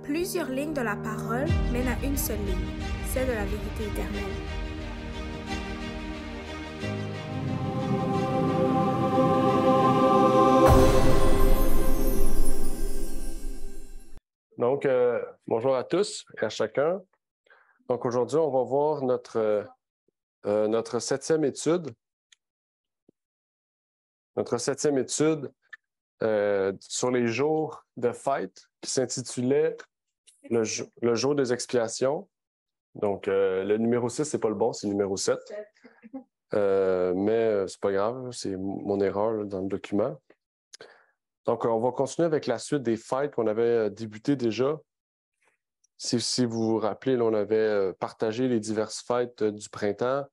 Plusieurs lignes de la parole mènent à une seule ligne, celle de la vérité éternelle. Donc, bonjour à tous et à chacun. Donc, aujourd'hui, on va voir notre septième étude. Notre septième étude sur les jours de fête qui s'intitulait le jour des expiations. Donc, le numéro 6, c'est pas le bon, c'est le numéro 7. Mais c'est pas grave, c'est mon erreur là, dans le document. Donc, on va continuer avec la suite des fêtes qu'on avait débuté déjà. Si vous vous rappelez, là, on avait partagé les diverses fêtes du printemps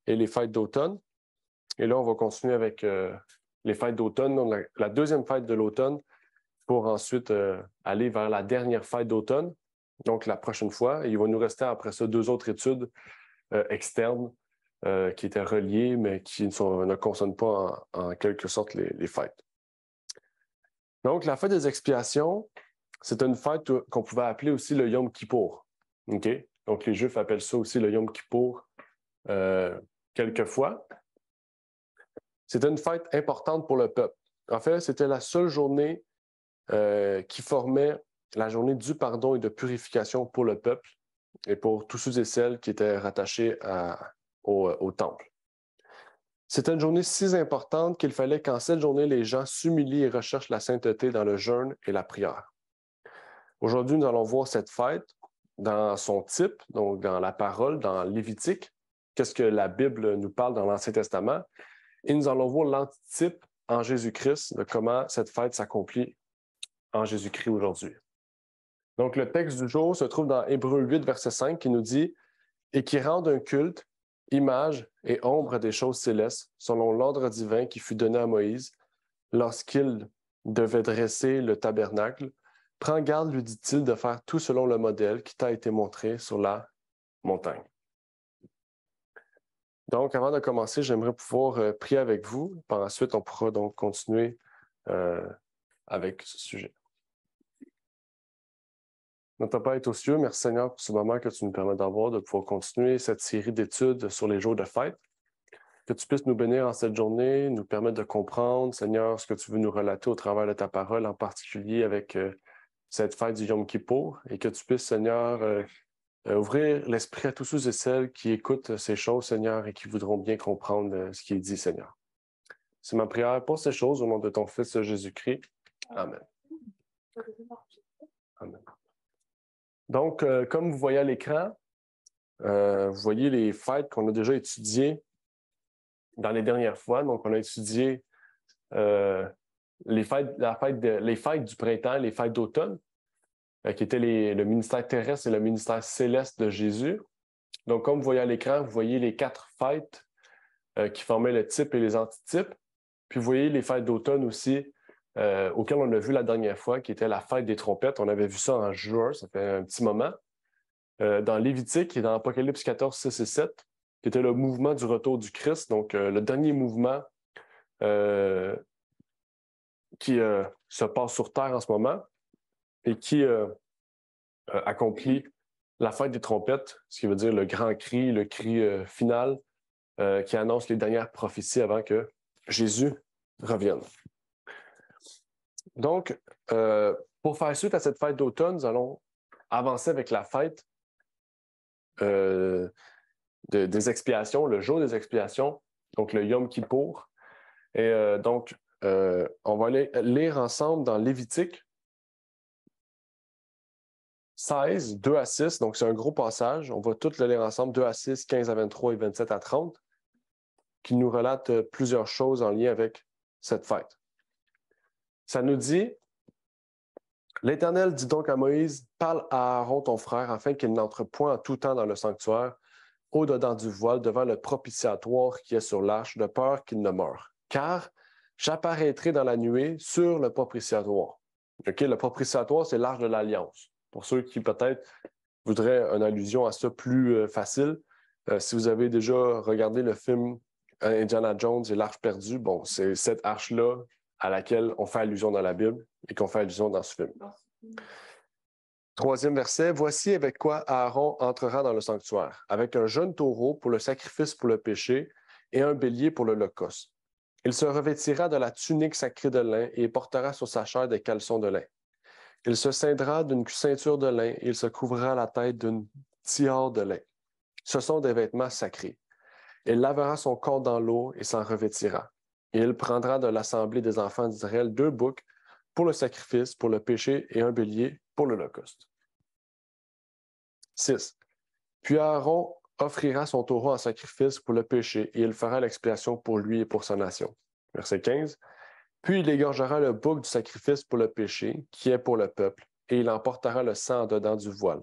et les fêtes d'automne. Et là, on va continuer avec les fêtes d'automne, donc la deuxième fête de l'automne, pour ensuite aller vers la dernière fête d'automne, donc la prochaine fois. Et il va nous rester après ça 2 autres études externes qui étaient reliées, mais qui ne concernent pas en quelque sorte les fêtes. Donc, la fête des expiations, c'est une fête qu'on pouvait appeler aussi le Yom Kippour. Okay? Donc, les Juifs appellent ça aussi le Yom Kippour quelquefois. C'était une fête importante pour le peuple. En fait, c'était la seule journée qui formait la journée du pardon et de purification pour le peuple et pour tous ceux et celles qui étaient rattachés au temple. C'était une journée si importante qu'il fallait qu'en cette journée, les gens s'humilient et recherchent la sainteté dans le jeûne et la prière. Aujourd'hui, nous allons voir cette fête dans son type, donc dans la parole, dans Lévitique, qu'est-ce que la Bible nous parle dans l'Ancien Testament, et nous allons voir l'antitype en Jésus-Christ de comment cette fête s'accomplit en Jésus-Christ aujourd'hui. Donc, le texte du jour se trouve dans Hébreux 8, verset 5, qui nous dit « Et qui rendent un culte, image et ombre des choses célestes, selon l'ordre divin qui fut donné à Moïse, lorsqu'il devait dresser le tabernacle. Prends garde, lui dit-il, de faire tout selon le modèle qui t'a été montré sur la montagne. » Donc, avant de commencer, j'aimerais pouvoir prier avec vous. Par la suite, on pourra donc continuer avec ce sujet. Notre Père est aux cieux, merci Seigneur pour ce moment que tu nous permets d'avoir, de pouvoir continuer cette série d'études sur les jours de fête. Que tu puisses nous bénir en cette journée, nous permettre de comprendre, Seigneur, ce que tu veux nous relater au travers de ta parole, en particulier avec cette fête du Yom Kippour, et que tu puisses, Seigneur, ouvrir l'esprit à tous ceux et celles qui écoutent ces choses, Seigneur, et qui voudront bien comprendre ce qui est dit, Seigneur. C'est ma prière pour ces choses au nom de ton Fils Jésus-Christ. Amen. Amen. Donc, comme vous voyez à l'écran, vous voyez les fêtes qu'on a déjà étudiées dans les dernières fois. Donc, on a étudié les fêtes du printemps, les fêtes d'automne, qui étaient le ministère terrestre et le ministère céleste de Jésus. Donc, comme vous voyez à l'écran, vous voyez les 4 fêtes qui formaient le type et les antitypes. Puis, vous voyez les fêtes d'automne aussi, auxquelles on a vu la dernière fois, qui était la fête des trompettes. On avait vu ça en juin, ça fait un petit moment. Dans Lévitique et dans Apocalypse 14, 6 et 7, qui était le mouvement du retour du Christ, donc le dernier mouvement qui se passe sur Terre en ce moment et qui accomplit la fête des trompettes, ce qui veut dire le grand cri, le cri final qui annonce les dernières prophéties avant que Jésus revienne. Donc, pour faire suite à cette fête d'automne, nous allons avancer avec la fête des expiations, le jour des expiations, donc le Yom Kippour. Et donc, on va aller lire ensemble dans Lévitique 16, 2 à 6. Donc, c'est un gros passage. On va tout le lire ensemble, 2 à 6, 15 à 23 et 27 à 30, qui nous relate plusieurs choses en lien avec cette fête. Ça nous dit « L'Éternel dit donc à Moïse, parle à Aaron ton frère, afin qu'il n'entre point en tout temps dans le sanctuaire, au-dedans du voile, devant le propitiatoire qui est sur l'arche, de peur qu'il ne meure. Car j'apparaîtrai dans la nuée sur le propitiatoire. » Okay? Le propitiatoire, c'est l'arche de l'Alliance. Pour ceux qui peut-être voudraient une allusion à ça plus facile, si vous avez déjà regardé le film Indiana Jones et l'Arche perdue, bon, c'est cette arche-là à laquelle on fait allusion dans la Bible et qu'on fait allusion dans ce film. Troisième verset, voici avec quoi Aaron entrera dans le sanctuaire, avec un jeune taureau pour le sacrifice pour le péché et un bélier pour l'holocauste. Il se revêtira de la tunique sacrée de lin et portera sur sa chair des caleçons de lin. Il se ceindra d'une ceinture de lin et il se couvrira la tête d'une tiare de lin. Ce sont des vêtements sacrés. Il lavera son corps dans l'eau et s'en revêtira. Et il prendra de l'assemblée des enfants d'Israël 2 boucs pour le sacrifice, pour le péché et un bélier pour l'holocauste. 6. Puis Aaron offrira son taureau en sacrifice pour le péché et il fera l'expiation pour lui et pour sa nation. Verset 15. Puis il égorgera le bouc du sacrifice pour le péché, qui est pour le peuple, et il emportera le sang en dedans du voile.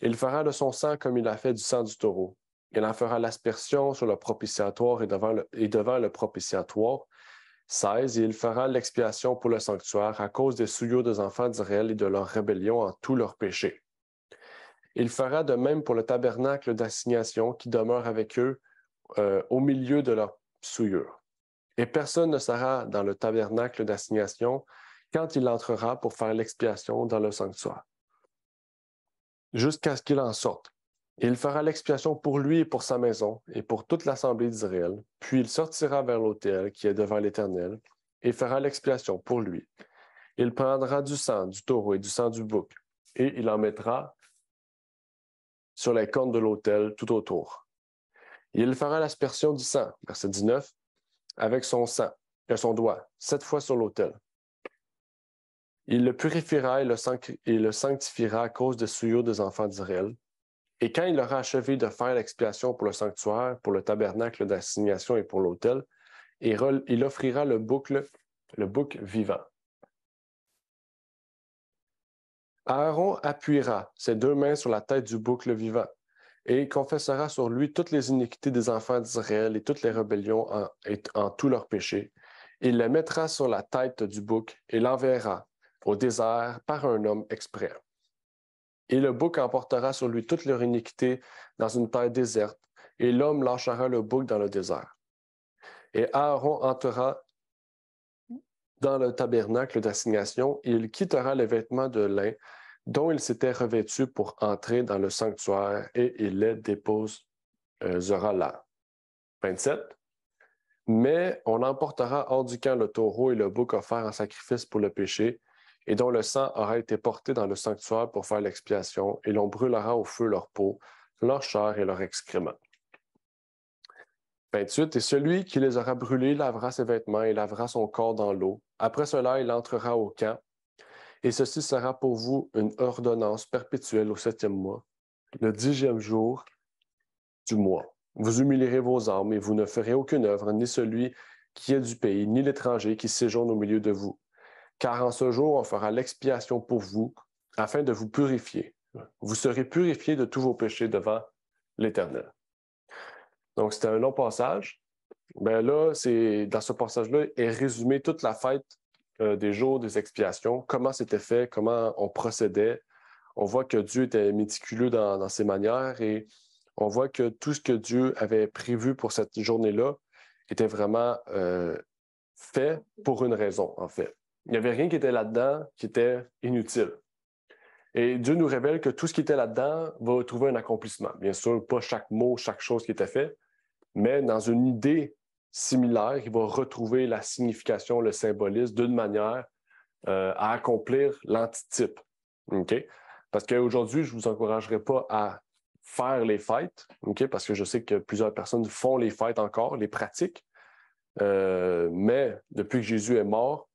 Il fera de son sang comme il a fait du sang du taureau. Il en fera l'aspersion sur le propitiatoire et devant le propitiatoire. 16. Et il fera l'expiation pour le sanctuaire à cause des souillures des enfants d'Israël et de leur rébellion en tous leurs péchés. Il fera de même pour le tabernacle d'assignation qui demeure avec eux au milieu de leur souillure. Et personne ne sera dans le tabernacle d'assignation quand il entrera pour faire l'expiation dans le sanctuaire, jusqu'à ce qu'il en sorte. Et il fera l'expiation pour lui et pour sa maison et pour toute l'assemblée d'Israël. Puis il sortira vers l'autel qui est devant l'Éternel et fera l'expiation pour lui. Il prendra du sang du taureau et du sang du bouc et il en mettra sur les cornes de l'autel tout autour. Et il fera l'aspersion du sang, verset 19, avec son sang et son doigt, 7 fois sur l'autel. Il le purifiera et le sanctifiera à cause des souillures des enfants d'Israël. Et quand il aura achevé de faire l'expiation pour le sanctuaire, pour le tabernacle d'assignation et pour l'autel, il offrira le bouc vivant. Aaron appuiera ses 2 mains sur la tête du bouc vivant et il confessera sur lui toutes les iniquités des enfants d'Israël et toutes les rébellions en tous leurs péchés. Il le mettra sur la tête du bouc et l'enverra au désert par un homme exprès. Et le bouc emportera sur lui toute leur iniquité dans une terre déserte, et l'homme lâchera le bouc dans le désert. Et Aaron entrera dans le tabernacle d'assignation, et il quittera les vêtements de lin dont il s'était revêtu pour entrer dans le sanctuaire, et il les déposera là. 27. Mais on emportera hors du camp le taureau et le bouc offert en sacrifice pour le péché, et dont le sang aura été porté dans le sanctuaire pour faire l'expiation, et l'on brûlera au feu leur peau, leur chair et leur excrément. 28. Et celui qui les aura brûlés lavera ses vêtements et lavera son corps dans l'eau. Après cela, il entrera au camp, et ceci sera pour vous une ordonnance perpétuelle au 7e mois, le 10e jour du mois. Vous humilierez vos âmes, et vous ne ferez aucune œuvre, ni celui qui est du pays, ni l'étranger qui séjourne au milieu de vous. Car en ce jour, on fera l'expiation pour vous, afin de vous purifier. Vous serez purifiés de tous vos péchés devant l'Éternel. Donc, c'était un long passage. Bien là, dans ce passage-là est résumé toute la fête des jours des expiations, comment c'était fait, comment on procédait. On voit que Dieu était méticuleux dans ses manières et on voit que tout ce que Dieu avait prévu pour cette journée-là était vraiment fait pour une raison, en fait. Il n'y avait rien qui était là-dedans qui était inutile. Et Dieu nous révèle que tout ce qui était là-dedans va trouver un accomplissement. Bien sûr, pas chaque mot, chaque chose qui était fait, mais dans une idée similaire, il va retrouver la signification, le symbolisme d'une manière à accomplir l'antitype. Okay? Parce qu'aujourd'hui, je ne vous encouragerai pas à faire les fêtes, okay? Parce que je sais que plusieurs personnes font les fêtes encore, les pratiquent, mais depuis que Jésus est mort,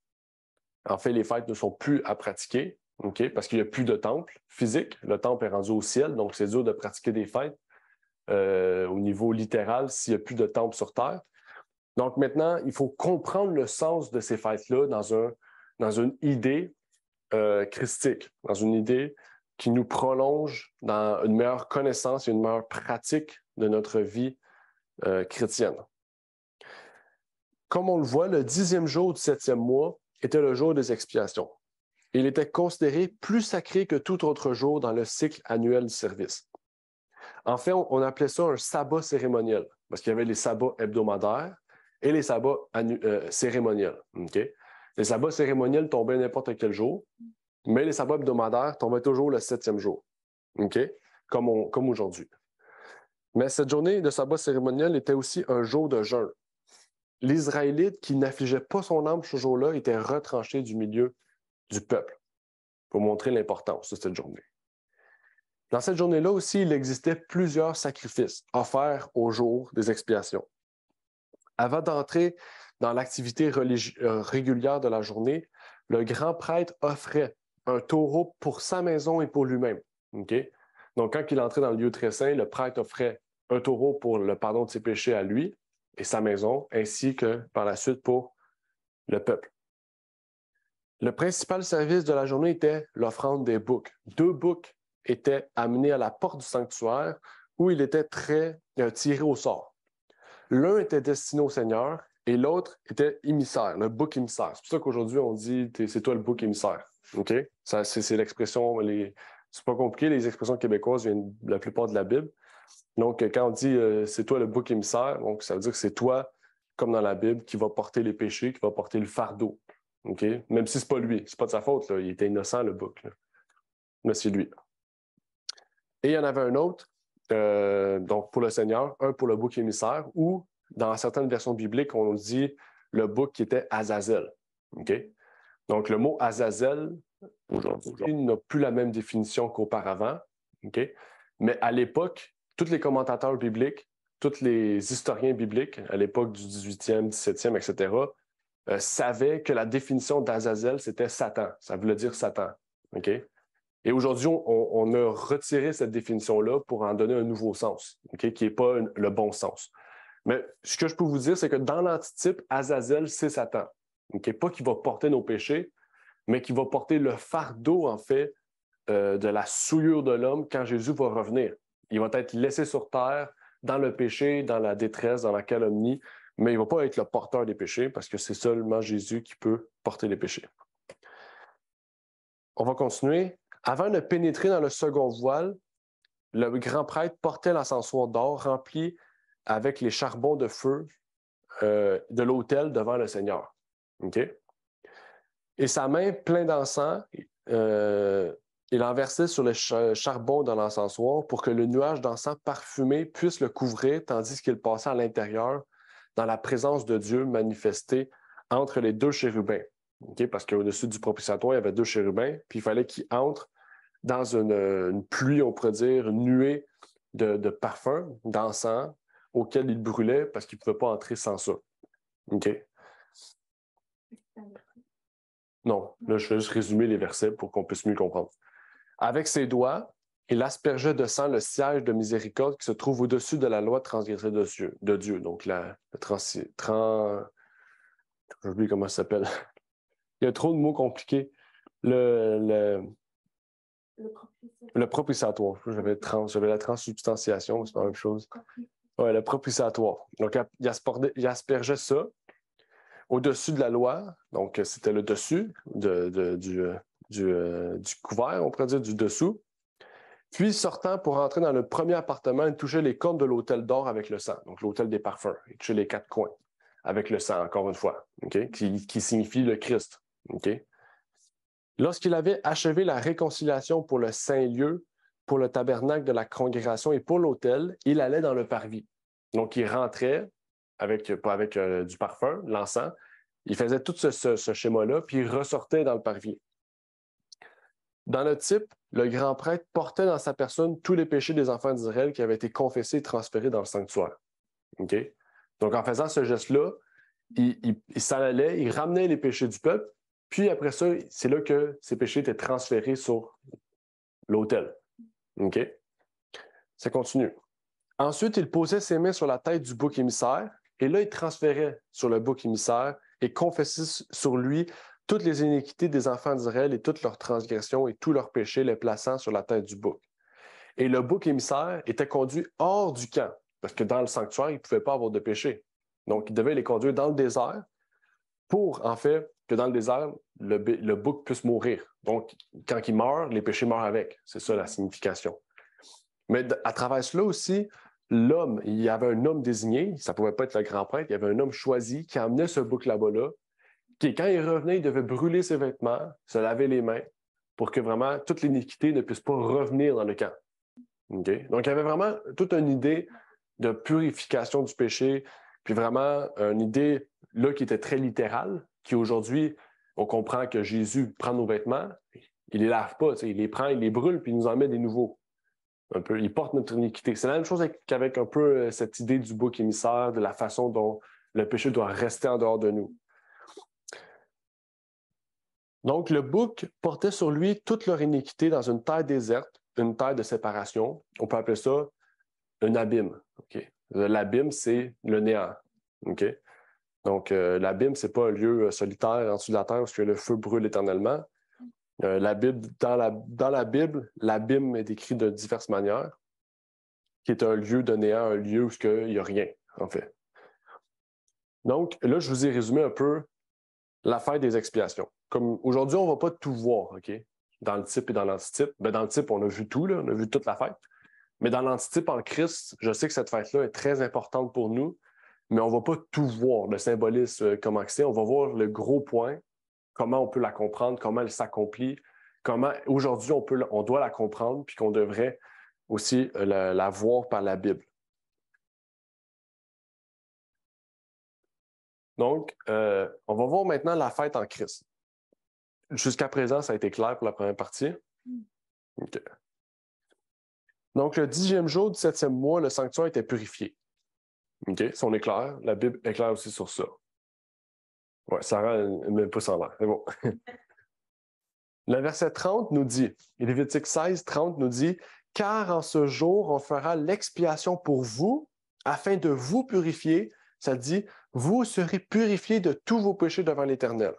en fait, les fêtes ne sont plus à pratiquer, okay? Parce qu'il n'y a plus de temple physique. Le temple est rendu au ciel, donc c'est dur de pratiquer des fêtes au niveau littéral s'il n'y a plus de temple sur terre. Donc maintenant, il faut comprendre le sens de ces fêtes-là dans une idée christique, dans une idée qui nous prolonge dans une meilleure connaissance et une meilleure pratique de notre vie chrétienne. Comme on le voit, le 10e jour du 7e mois était le jour des expiations. Il était considéré plus sacré que tout autre jour dans le cycle annuel du service. En fait, on appelait ça un sabbat cérémoniel, parce qu'il y avait les sabbats hebdomadaires et les sabbats cérémoniels. Okay? Les sabbats cérémoniels tombaient n'importe quel jour, mais les sabbats hebdomadaires tombaient toujours le 7e jour, OK? Comme aujourd'hui. Mais cette journée de sabbat cérémoniel était aussi un jour de jeûne. L'Israélite qui n'affligeait pas son âme ce jour-là était retranché du milieu du peuple pour montrer l'importance de cette journée. Dans cette journée-là aussi, il existait plusieurs sacrifices offerts au jour des expiations. Avant d'entrer dans l'activité régulière de la journée, le grand prêtre offrait un taureau pour sa maison et pour lui-même. Okay? Donc, quand il entrait dans le lieu très saint, le prêtre offrait un taureau pour le pardon de ses péchés à lui et sa maison, ainsi que par la suite pour le peuple. Le principal service de la journée était l'offrande des boucs. 2 boucs étaient amenés à la porte du sanctuaire où il était tiré au sort. L'un était destiné au Seigneur et l'autre était émissaire, le bouc émissaire. C'est pour ça qu'aujourd'hui, on dit « c'est toi le bouc émissaire ». OK? C'est l'expression, c'est pas compliqué, les expressions québécoises viennent la plupart de la Bible. Donc, quand on dit « c'est toi le bouc émissaire », donc ça veut dire que c'est toi, comme dans la Bible, qui va porter les péchés, qui va porter le fardeau. Okay? Même si c'est pas lui, c'est pas de sa faute, là. Il était innocent, le bouc. Là. Mais c'est lui. Et il y en avait un autre, donc pour le Seigneur, un pour le bouc émissaire, ou dans certaines versions bibliques, on dit le bouc qui était Azazel. Okay? Donc le mot Azazel, aujourd'hui, n'a plus la même définition qu'auparavant. Okay? Mais à l'époque, tous les commentateurs bibliques, tous les historiens bibliques, à l'époque du 18e, 17e, etc., savaient que la définition d'Azazel, c'était Satan. Ça voulait dire Satan. Okay? Et aujourd'hui, on a retiré cette définition-là pour en donner un nouveau sens, okay? Qui n'est pas le bon sens. Mais ce que je peux vous dire, c'est que dans l'antitype, Azazel, c'est Satan. Okay? Pas qu'il va porter nos péchés, mais qu'il va porter le fardeau, en fait, de la souillure de l'homme quand Jésus va revenir. Il va être laissé sur terre dans le péché, dans la détresse, dans la calomnie, mais il ne va pas être le porteur des péchés parce que c'est seulement Jésus qui peut porter les péchés. On va continuer. Avant de pénétrer dans le second voile, le grand prêtre portait l'encensoir d'or rempli avec les charbons de feu de l'autel devant le Seigneur. Okay? Et sa main pleine d'encens, il en versait sur le charbon de l'encensoir pour que le nuage d'encens parfumé puisse le couvrir tandis qu'il passait à l'intérieur dans la présence de Dieu manifestée entre les 2 chérubins. Okay? Parce qu'au-dessus du propitiatoire, il y avait 2 chérubins, puis il fallait qu'ils entrent dans une pluie, on pourrait dire, une nuée de parfums, d'encens, auquel il brûlait parce qu'il ne pouvait pas entrer sans ça. OK? Non, là, je vais juste résumer les versets pour qu'on puisse mieux comprendre. Avec ses doigts, il aspergeait de sang le siège de miséricorde qui se trouve au-dessus de la loi transgressée de Dieu. Donc, j'oublie comment ça s'appelle. Il y a trop de mots compliqués. Le propitiatoire. J'avais la transsubstantiation, c'est pas la même chose. Oui, le propitiatoire. Donc, il aspergeait ça au-dessus de la loi. Donc, c'était le dessus du couvert, on pourrait dire, du dessous. Puis, sortant pour entrer dans le premier appartement, il touchait les cornes de l'autel d'or avec le sang. Donc, l'autel des parfums. Il touchait les 4 coins avec le sang, encore une fois, okay? qui signifie le Christ. Okay? Lorsqu'il avait achevé la réconciliation pour le Saint-Lieu, pour le tabernacle de la congrégation et pour l'autel, il allait dans le parvis. Donc, il rentrait avec du parfum, l'encens. Il faisait tout ce schéma-là, puis il ressortait dans le parvis. Dans le type, le grand prêtre portait dans sa personne tous les péchés des enfants d'Israël qui avaient été confessés et transférés dans le sanctuaire. Okay? Donc, en faisant ce geste-là, il s'en allait, il ramenait les péchés du peuple, puis après ça, c'est là que ces péchés étaient transférés sur l'autel. OK? Ça continue. Ensuite, il posait ses mains sur la tête du bouc émissaire, et là, il transférait sur le bouc émissaire et confessait sur lui toutes les iniquités des enfants d'Israël et toutes leurs transgressions et tous leurs péchés, les plaçant sur la tête du bouc. Et le bouc émissaire était conduit hors du camp, parce que dans le sanctuaire, il ne pouvait pas avoir de péché. Donc, il devait les conduire dans le désert pour, en fait, que dans le désert, le bouc puisse mourir. Donc, quand il meurt, les péchés meurent avec. C'est ça la signification. Mais à travers cela aussi, l'homme, il y avait un homme désigné, ça ne pouvait pas être le grand prêtre, il y avait un homme choisi qui emmenait ce bouc là-bas, qui, quand il revenait, il devait brûler ses vêtements, se laver les mains, pour que vraiment toute l'iniquité ne puisse pas revenir dans le camp. Okay? Donc, il y avait vraiment toute une idée de purification du péché, puis vraiment une idée là qui était très littérale, qui aujourd'hui, on comprend que Jésus prend nos vêtements, il les lave pas, il les prend, il les brûle, puis il nous en met des nouveaux. Un peu, il porte notre iniquité. C'est la même chose qu'avec un peu cette idée du bouc émissaire, de la façon dont le péché doit rester en dehors de nous. Donc, le bouc portait sur lui toute leur iniquité dans une terre déserte, une terre de séparation. On peut appeler ça un abîme. Okay? L'abîme, c'est le néant. Okay? Donc, l'abîme, ce n'est pas un lieu solitaire en dessous de la terre où le feu brûle éternellement. Dans la Bible, l'abîme est décrit de diverses manières, qui est un lieu de néant, un lieu où il n'y a rien, en fait. Donc, là, je vous ai résumé un peu l'affaire des expiations. Comme aujourd'hui, on ne va pas tout voir, OK? Dans le type et dans l'antitype. Ben, dans le type, on a vu tout, là, on a vu toute la fête. Mais dans l'antitype en Christ, je sais que cette fête-là est très importante pour nous, mais on ne va pas tout voir, le symbolisme, comment c'est. On va voir le gros point, comment on peut la comprendre, comment elle s'accomplit, comment aujourd'hui on doit la comprendre, puis qu'on devrait aussi la voir par la Bible. Donc, on va voir maintenant la fête en Christ. Jusqu'à présent, ça a été clair pour la première partie. Okay. Donc, le 10e jour du 7e mois, le sanctuaire était purifié. OK? Si on est clair, la Bible est claire aussi sur ça. Ouais, Sarah ne met pas sans l'air. C'est bon. Le verset 30 nous dit, et Lévitique 16, 30 nous dit, « Car en ce jour, on fera l'expiation pour vous, afin de vous purifier. » Ça dit, « Vous serez purifiés de tous vos péchés devant l'Éternel. »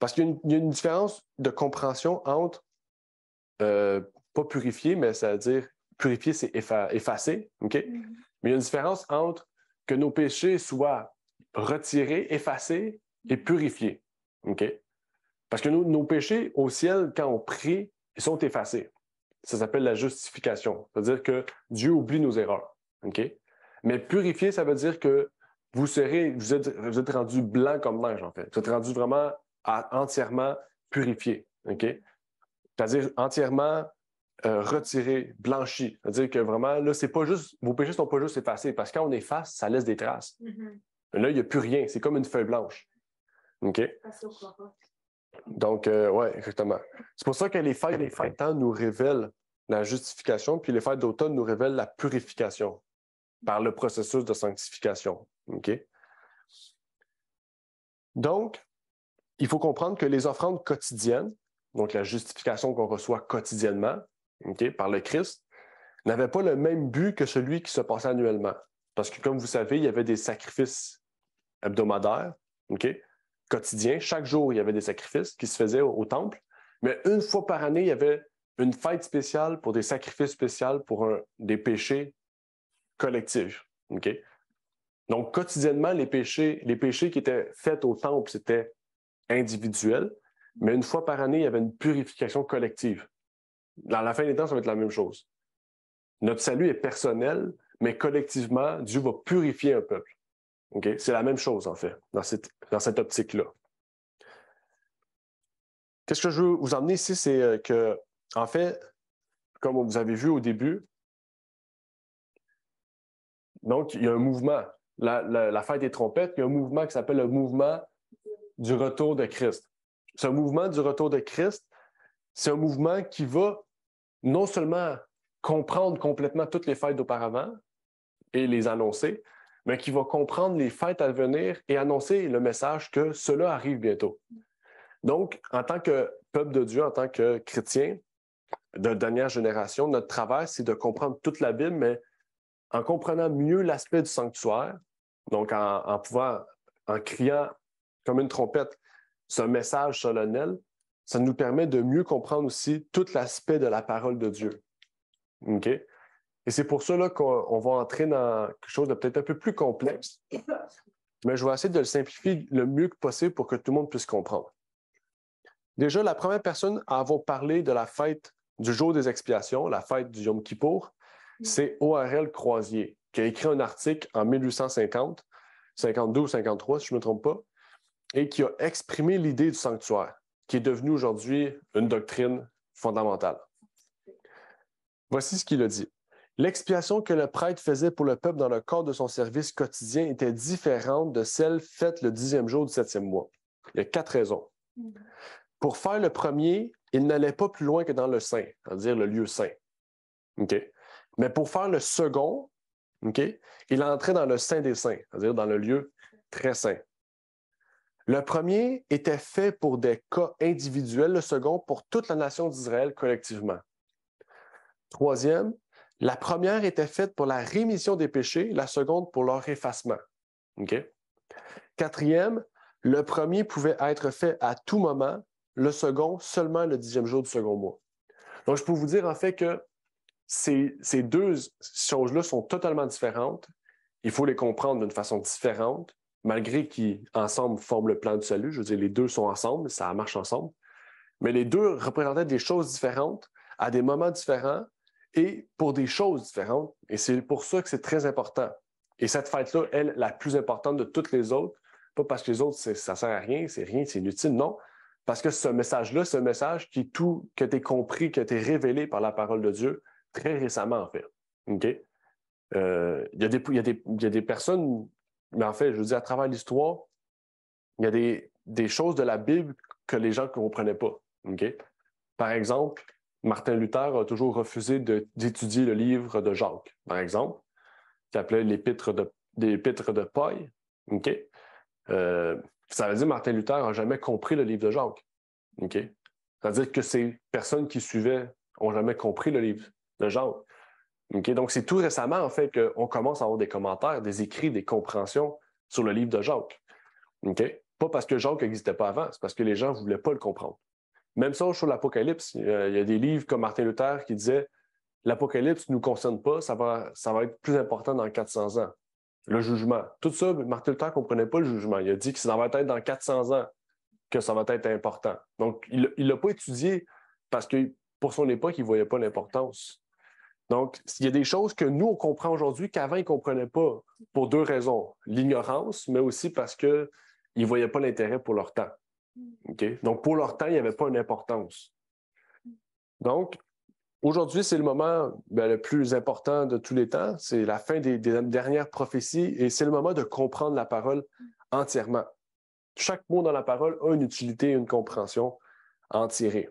Parce qu'il y a une différence de compréhension entre, pas purifier, mais ça veut dire, purifier, c'est effacer, OK? Mais il y a une différence entre que nos péchés soient retirés, effacés et purifiés, OK? Parce que nos péchés au ciel, quand on prie, ils sont effacés. Ça s'appelle la justification. C'est-à-dire que Dieu oublie nos erreurs, OK? Mais purifier, ça veut dire que vous êtes rendu blanc comme neige, en fait. Vous êtes rendu vraiment entièrement purifié, OK? C'est-à-dire entièrement retiré, blanchi. C'est-à-dire que vraiment, là, c'est pas juste, vos péchés ne sont pas juste effacés, parce que quand on efface, ça laisse des traces. Là, il n'y a plus rien. C'est comme une feuille blanche. OK? Donc, oui, exactement. C'est pour ça que les fêtes des temps nous révèlent la justification, puis les fêtes d'automne nous révèlent la purification par le processus de sanctification. OK? Donc, il faut comprendre que les offrandes quotidiennes, donc la justification qu'on reçoit quotidiennement, OK, par le Christ, n'avaient pas le même but que celui qui se passait annuellement. Parce que, comme vous savez, il y avait des sacrifices hebdomadaires, OK, quotidiens. Chaque jour, il y avait des sacrifices qui se faisaient au temple. Mais une fois par année, il y avait une fête spéciale pour des sacrifices spéciaux pour des péchés collectifs. OK? Donc, quotidiennement, les péchés qui étaient faits au temple, c'était individuel. Mais une fois par année, il y avait une purification collective. Dans la fin des temps, ça va être la même chose. Notre salut est personnel, mais collectivement, Dieu va purifier un peuple. Okay? C'est la même chose, en fait, dans cette optique-là. Qu'est-ce que je veux vous emmener ici, c'est que, en fait, comme vous avez vu au début, donc, il y a un mouvement. La fête des trompettes, il y a un mouvement qui s'appelle le mouvement du retour de Christ. Ce mouvement du retour de Christ, c'est un mouvement qui va non seulement comprendre complètement toutes les fêtes d'auparavant et les annoncer, mais qui va comprendre les fêtes à venir et annoncer le message que cela arrive bientôt. Donc, en tant que peuple de Dieu, en tant que chrétien de dernière génération, notre travail, c'est de comprendre toute la Bible, mais en comprenant mieux l'aspect du sanctuaire, donc en criant comme une trompette ce message solennel, ça nous permet de mieux comprendre aussi tout l'aspect de la parole de Dieu. OK? Et c'est pour ça là, qu'on va entrer dans quelque chose de peut-être un peu plus complexe, mais je vais essayer de le simplifier le mieux que possible pour que tout le monde puisse comprendre. Déjà, la première personne à avoir parlé de la fête du jour des expiations, la fête du Yom Kippour, c'est O.R.L. Croisier, qui a écrit un article en 1850, 52 ou 53, si je ne me trompe pas, et qui a exprimé l'idée du sanctuaire. qui est devenue aujourd'hui une doctrine fondamentale. Voici ce qu'il a dit. L'expiation que le prêtre faisait pour le peuple dans le cadre de son service quotidien était différente de celle faite le 10e jour du 7e mois. Il y a 4 raisons. Pour faire le premier, il n'allait pas plus loin que dans le saint, c'est-à-dire le lieu saint. Okay? Mais pour faire le second, okay, il entrait dans le saint des saints, c'est-à-dire dans le lieu très saint. Le premier était fait pour des cas individuels, le second pour toute la nation d'Israël collectivement. Troisième, la première était faite pour la rémission des péchés, la seconde pour leur effacement. Okay? Quatrième, le premier pouvait être fait à tout moment, le second seulement le 10e jour du second mois. Donc, je peux vous dire en fait que ces deux choses-là sont totalement différentes. Il faut les comprendre d'une façon différente, malgré qu'ils, ensemble, forment le plan du salut. Je veux dire, les deux sont ensemble, ça marche ensemble. Mais les deux représentaient des choses différentes, à des moments différents et pour des choses différentes. Et c'est pour ça que c'est très important. Et cette fête-là, elle, la plus importante de toutes les autres, pas parce que les autres, ça ne sert à rien, c'est inutile, non. Parce que ce message-là, c'est un message qui tout, que tu as compris, qui a été révélé par la parole de Dieu très récemment, en fait. OK? Il y a des personnes, mais en fait, je veux dire, à travers l'histoire, il y a des choses de la Bible que les gens ne comprenaient pas. Okay? Par exemple, Martin Luther a toujours refusé d'étudier le livre de Jacques, par exemple, qui s'appelait l'Épître de Paul. Okay? Ça veut dire que Martin Luther n'a jamais compris le livre de Jacques. Okay? Ça veut dire que ces personnes qui suivaient n'ont jamais compris le livre de Jacques. Okay? Donc, c'est tout récemment, en fait, qu'on commence à avoir des commentaires, des écrits, des compréhensions sur le livre de Jacques. Okay? Pas parce que Jacques n'existait pas avant, c'est parce que les gens ne voulaient pas le comprendre. Même ça, sur l'Apocalypse, il y a des livres comme Martin Luther qui disaient « L'Apocalypse ne nous concerne pas, ça va être plus important dans 400 ans. » Le jugement. Tout ça, Martin Luther ne comprenait pas le jugement. Il a dit que ça va être dans 400 ans que ça va être important. Donc, il ne l'a pas étudié parce que pour son époque, il ne voyait pas l'importance. Donc, il y a des choses que nous, on comprend aujourd'hui qu'avant, ils ne comprenaient pas pour deux raisons. L'ignorance, mais aussi parce qu'ils ne voyaient pas l'intérêt pour leur temps. Okay? Donc, pour leur temps, il n'y avait pas une importance. Donc, aujourd'hui, c'est le moment le plus important de tous les temps. C'est la fin des dernières prophéties et c'est le moment de comprendre la parole entièrement. Chaque mot dans la parole a une utilité, une compréhension à en tirer.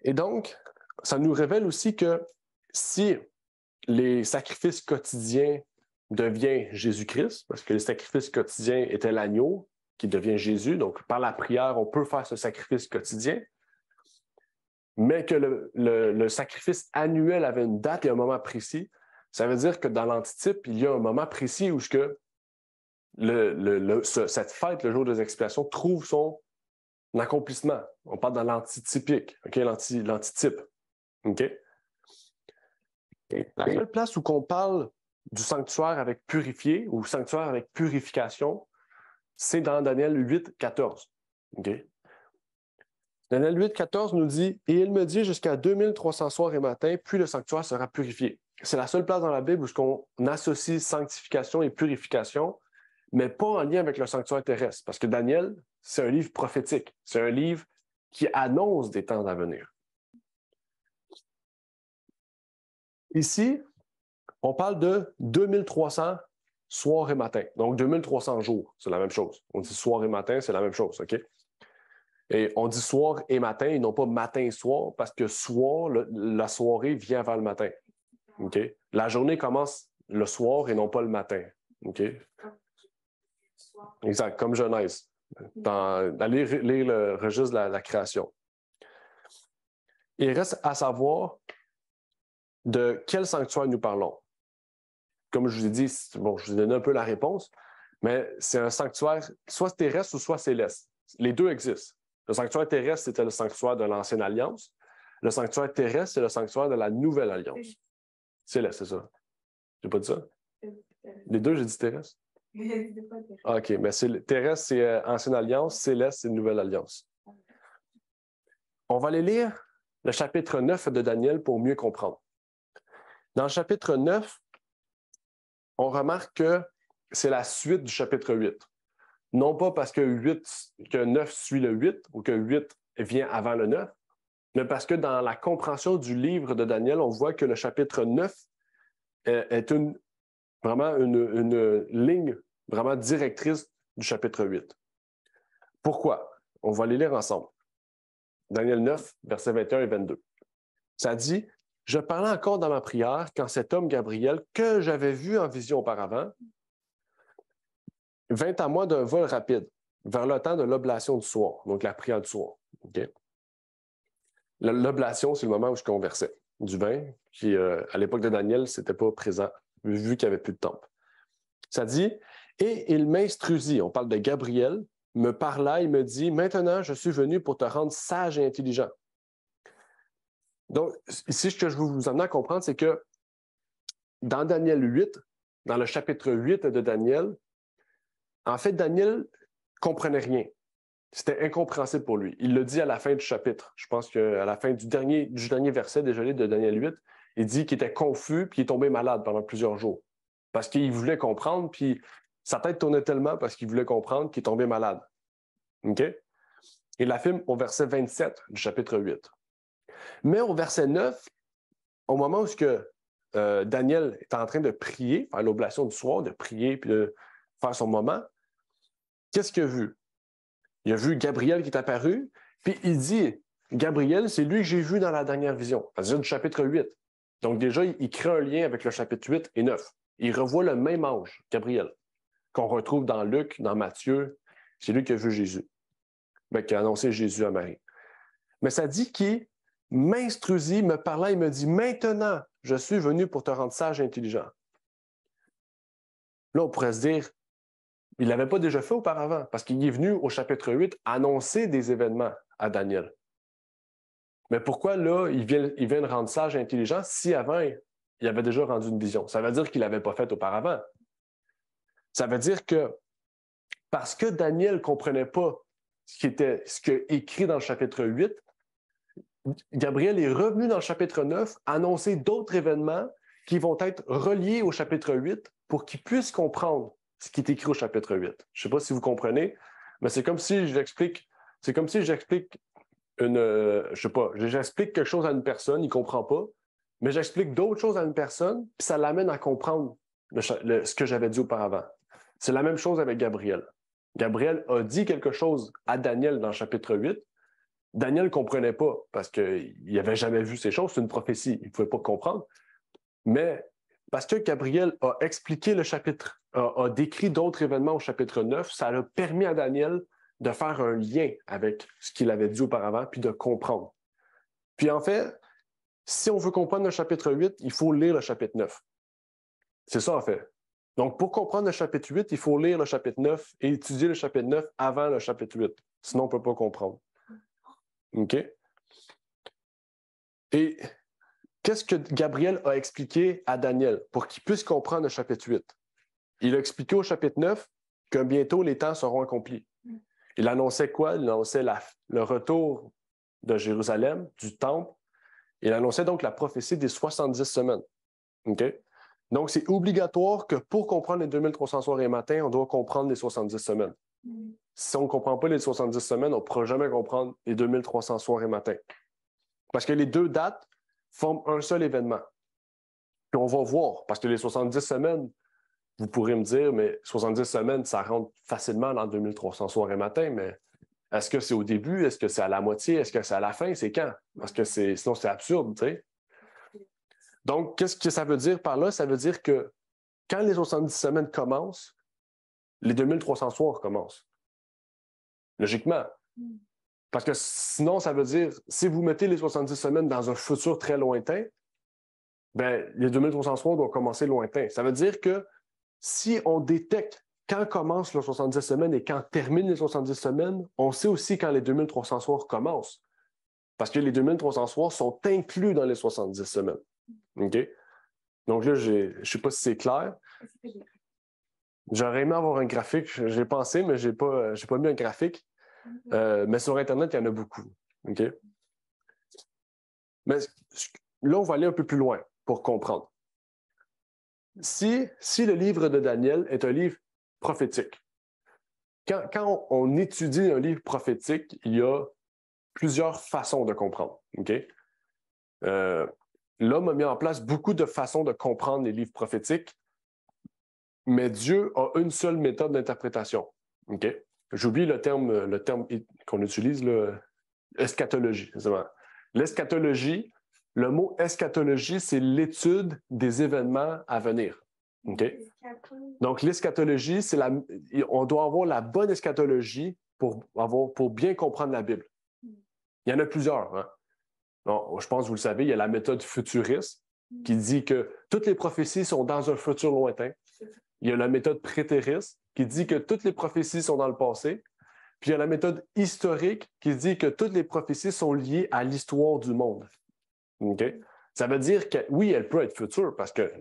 Et donc, ça nous révèle aussi que si les sacrifices quotidiens deviennent Jésus-Christ, parce que les sacrifices quotidiens étaient l'agneau qui devient Jésus, donc par la prière, on peut faire ce sacrifice quotidien, mais que le sacrifice annuel avait une date et un moment précis, ça veut dire que dans l'antitype, il y a un moment précis où cette fête, le jour des expiations, trouve son accomplissement. On parle dans l'antitypique, okay? L'antitype. Okay? La seule place où on parle du sanctuaire avec purifié ou sanctuaire avec purification, c'est dans Daniel 8, 14. Okay? Daniel 8, 14 nous dit « Et il me dit jusqu'à 2300 soirs et matins, puis le sanctuaire sera purifié. » C'est la seule place dans la Bible où on associe sanctification et purification, mais pas en lien avec le sanctuaire terrestre, parce que Daniel, c'est un livre prophétique. C'est un livre qui annonce des temps à venir. Ici, on parle de 2300 soirs et matins. Donc, 2300 jours, c'est la même chose. On dit soir et matin, c'est la même chose, OK? Et on dit soir et matin, et non pas matin et soir, parce que soir, la soirée vient avant le matin. OK? La journée commence le soir et non pas le matin. OK? Exact, comme Genèse. Allez lire le registre de la création. Il reste à savoir de quel sanctuaire nous parlons. Comme je vous ai dit, bon, je vous ai donné un peu la réponse, mais c'est un sanctuaire soit terrestre ou soit céleste. Les deux existent. Le sanctuaire terrestre, c'était le sanctuaire de l'Ancienne Alliance. Le sanctuaire terrestre, c'est le sanctuaire de la Nouvelle Alliance. Céleste, c'est ça. J'ai pas dit ça? Les deux, j'ai dit terrestre. OK, mais terrestre, c'est Ancienne Alliance, céleste, c'est Nouvelle Alliance. On va aller lire le chapitre 9 de Daniel pour mieux comprendre. Dans le chapitre 9, on remarque que c'est la suite du chapitre 8. non pas parce que 9 suit le 8 ou que 8 vient avant le 9, mais parce que dans la compréhension du livre de Daniel, on voit que le chapitre 9 est vraiment une ligne vraiment directrice du chapitre 8. Pourquoi? On va les lire ensemble. Daniel 9, versets 21 et 22. Ça dit, « Je parlais encore dans ma prière quand cet homme Gabriel, que j'avais vu en vision auparavant, vint à moi d'un vol rapide, vers le temps de l'oblation du soir, donc la prière du soir. Okay? L'oblation, c'est le moment où je conversais du vin, qui, à l'époque de Daniel, ce n'était pas présent, vu qu'il n'y avait plus de temple. Ça dit, « Et il m'instruisit », on parle de Gabriel, me parla, il me dit, « Maintenant, je suis venu pour te rendre sage et intelligent. » Donc, ici, ce que je veux vous amener à comprendre, c'est que dans Daniel 8, dans le chapitre 8 de Daniel, en fait, Daniel ne comprenait rien. C'était incompréhensible pour lui. Il le dit à la fin du chapitre. Je pense qu'à la fin du dernier verset, désolé, de Daniel 8, il dit qu'il était confus puis il est tombé malade pendant plusieurs jours. Parce qu'il voulait comprendre, puis sa tête tournait tellement parce qu'il voulait comprendre qu'il est tombé malade. OK? Il l'affirme au verset 27 du chapitre 8. Mais au verset 9, au moment où Daniel est en train de prier, faire l'oblation du soir, de prier puis de faire son moment, qu'est-ce qu'il a vu? Il a vu Gabriel qui est apparu, puis il dit, Gabriel, c'est lui que j'ai vu dans la dernière vision, c'est-à-dire du chapitre 8. Donc déjà, il crée un lien avec le chapitre 8 et 9. Il revoit le même ange, Gabriel, qu'on retrouve dans Luc, dans Matthieu. C'est lui qui a vu Jésus, qui a annoncé Jésus à Marie. Mais ça dit qu'il m'instruisit, me parla, il me dit, maintenant, je suis venu pour te rendre sage et intelligent. Là, on pourrait se dire, il ne l'avait pas déjà fait auparavant, parce qu'il est venu au chapitre 8 annoncer des événements à Daniel. Mais pourquoi là, il vient de rendre sage et intelligent si avant, il avait déjà rendu une vision? Ça veut dire qu'il ne l'avait pas fait auparavant. Ça veut dire que parce que Daniel ne comprenait pas ce qui est écrit dans le chapitre 8, Gabriel est revenu dans le chapitre 9 annoncer d'autres événements qui vont être reliés au chapitre 8 pour qu'il puisse comprendre ce qui est écrit au chapitre 8. Je ne sais pas si vous comprenez, mais c'est comme si j'explique j'explique quelque chose à une personne, il ne comprend pas, mais j'explique d'autres choses à une personne, puis ça l'amène à comprendre ce que j'avais dit auparavant. C'est la même chose avec Gabriel. Gabriel a dit quelque chose à Daniel dans le chapitre 8. Daniel ne comprenait pas parce qu'il n'avait jamais vu ces choses, c'est une prophétie, il ne pouvait pas comprendre. Mais parce que Gabriel a expliqué le chapitre, a décrit d'autres événements au chapitre 9, ça a permis à Daniel de faire un lien avec ce qu'il avait dit auparavant, puis de comprendre. Puis en fait, si on veut comprendre le chapitre 8, il faut lire le chapitre 9. C'est ça en fait. Donc pour comprendre le chapitre 8, il faut lire le chapitre 9 et étudier le chapitre 9 avant le chapitre 8. Sinon, on ne peut pas comprendre. OK? Et qu'est-ce que Gabriel a expliqué à Daniel pour qu'il puisse comprendre le chapitre 8? Il a expliqué au chapitre 9 que bientôt les temps seront accomplis. Il annonçait quoi? Il annonçait le retour de Jérusalem, du temple. Il annonçait donc la prophétie des 70 semaines. Okay? Donc, c'est obligatoire que pour comprendre les 2300 soirs et matins, on doit comprendre les 70 semaines. Si on ne comprend pas les 70 semaines, on ne pourra jamais comprendre les 2300 soirs et matins. Parce que les deux dates forment un seul événement. Puis on va voir, parce que les 70 semaines, vous pourrez me dire, mais 70 semaines, ça rentre facilement dans 2300 soirs et matins, mais est-ce que c'est au début? Est-ce que c'est à la moitié? Est-ce que c'est à la fin? C'est quand? Parce que sinon, c'est absurde, tu sais. Donc, qu'est-ce que ça veut dire par là? Ça veut dire que quand les 70 semaines commencent, les 2300 soirs commencent. Logiquement. Parce que sinon, ça veut dire, si vous mettez les 70 semaines dans un futur très lointain, ben, les 2300 soirs doivent commencer lointain. Ça veut dire que si on détecte quand commencent les 70 semaines et quand terminent les 70 semaines, on sait aussi quand les 2300 soirs commencent. Parce que les 2300 soirs sont inclus dans les 70 semaines. OK? Donc là, je ne sais pas si c'est clair. J'aurais aimé avoir un graphique. J'ai pensé, mais je n'ai pas mis un graphique. Mais sur Internet, il y en a beaucoup. OK? Mais là, on va aller un peu plus loin pour comprendre. Si le livre de Daniel est un livre prophétique, quand on étudie un livre prophétique, il y a plusieurs façons de comprendre. Okay? L'homme a mis en place beaucoup de façons de comprendre les livres prophétiques, mais Dieu a une seule méthode d'interprétation. Okay? J'oublie le terme qu'on utilise, eschatologie. L'eschatologie, le mot eschatologie, c'est l'étude des événements à venir. Okay? Donc, l'eschatologie, on doit avoir la bonne eschatologie pour bien comprendre la Bible. Il y en a plusieurs. Hein? Donc, je pense que vous le savez, il y a la méthode futuriste qui dit que toutes les prophéties sont dans un futur lointain. Il y a la méthode prétériste qui dit que toutes les prophéties sont dans le passé. Puis il y a la méthode historique qui dit que toutes les prophéties sont liées à l'histoire du monde. Okay? Ça veut dire que oui, elle peut être future parce que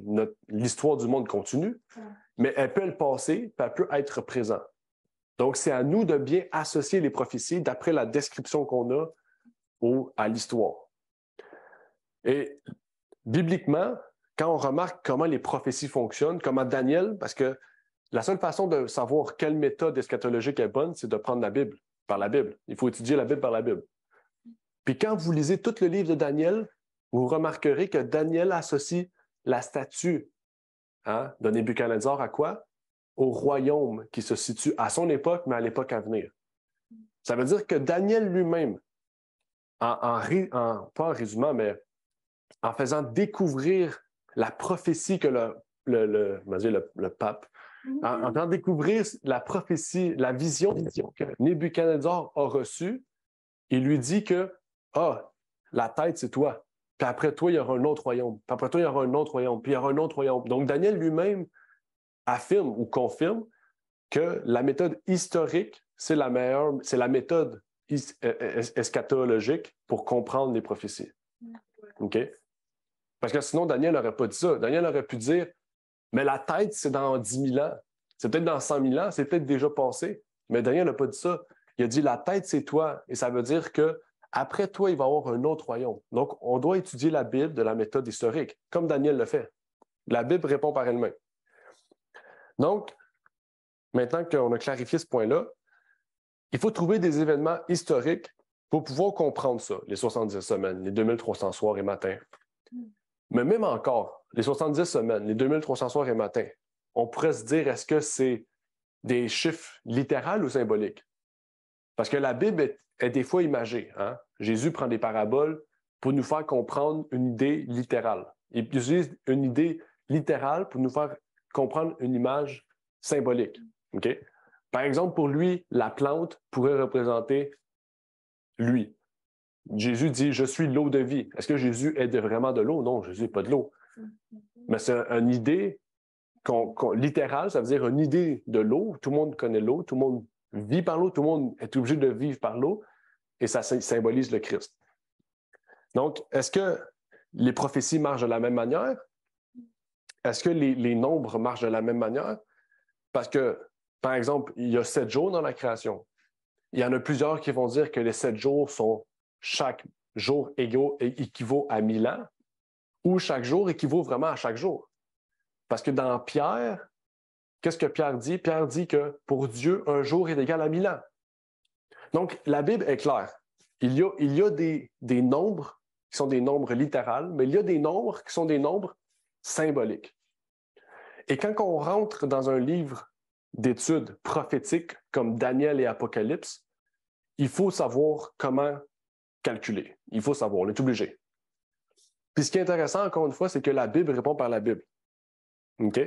l'histoire du monde continue, mais elle peut le passer, puis elle peut être présente. Donc, c'est à nous de bien associer les prophéties d'après la description qu'on a à l'histoire. Et bibliquement, quand on remarque comment les prophéties fonctionnent, comment Daniel, parce que la seule façon de savoir quelle méthode eschatologique est bonne, c'est de prendre la Bible, par la Bible. Il faut étudier la Bible par la Bible. Puis quand vous lisez tout le livre de Daniel, vous remarquerez que Daniel associe la statue de Nebuchadnezzar à quoi? Au royaume qui se situe à son époque, mais à l'époque à venir. Ça veut dire que Daniel lui-même, pas en résumant, mais en faisant découvrir la prophétie que le pape, en faisant découvrir la prophétie, la vision que Nebuchadnezzar a reçue, il lui dit que la tête, c'est toi. Puis après toi, il y aura un autre royaume. Puis après toi, il y aura un autre royaume. Puis il y aura un autre royaume. Donc, Daniel lui-même affirme ou confirme que la méthode historique, c'est la meilleure, c'est la méthode eschatologique pour comprendre les prophéties. OK? Parce que sinon, Daniel n'aurait pas dit ça. Daniel aurait pu dire, mais la tête, c'est dans 10 000 ans. C'est peut-être dans 100 000 ans, c'est peut-être déjà passé. Mais Daniel n'a pas dit ça. Il a dit, la tête, c'est toi. Et ça veut dire que après toi, il va y avoir un autre royaume. Donc, on doit étudier la Bible de la méthode historique, comme Daniel le fait. La Bible répond par elle-même. Donc, maintenant qu'on a clarifié ce point-là, il faut trouver des événements historiques pour pouvoir comprendre ça, les 70 semaines, les 2300 soirs et matins. Mais même encore, les 70 semaines, les 2300 soirs et matins, on pourrait se dire, est-ce que c'est des chiffres littéraux ou symboliques? Parce que la Bible est des fois imagée. Hein? Jésus prend des paraboles pour nous faire comprendre une idée littérale. Il utilise une idée littérale pour nous faire comprendre une image symbolique. Okay? Par exemple, pour lui, la plante pourrait représenter lui. Jésus dit « Je suis l'eau de vie ». Est-ce que Jésus est vraiment de l'eau? Non, Jésus n'est pas de l'eau. Mais c'est une idée littérale, ça veut dire une idée de l'eau. Tout le monde connaît l'eau, tout le monde vit par l'eau, tout le monde est obligé de vivre par l'eau, et ça symbolise le Christ. Donc, est-ce que les prophéties marchent de la même manière? Est-ce que les nombres marchent de la même manière? Parce que, par exemple, il y a 7 jours dans la création. Il y en a plusieurs qui vont dire que les 7 jours sont chaque jour équivaut à 1000 ans, ou chaque jour équivaut vraiment à chaque jour. Parce que dans Pierre, qu'est-ce que Pierre dit? Pierre dit que pour Dieu, un jour est égal à 1000 ans. Donc, la Bible est claire. Il y a des nombres qui sont des nombres littéraux, mais il y a des nombres qui sont des nombres symboliques. Et quand on rentre dans un livre d'études prophétiques comme Daniel et Apocalypse, il faut savoir comment calculer. Il faut savoir, on est obligé. Puis ce qui est intéressant, encore une fois, c'est que la Bible répond par la Bible. OK?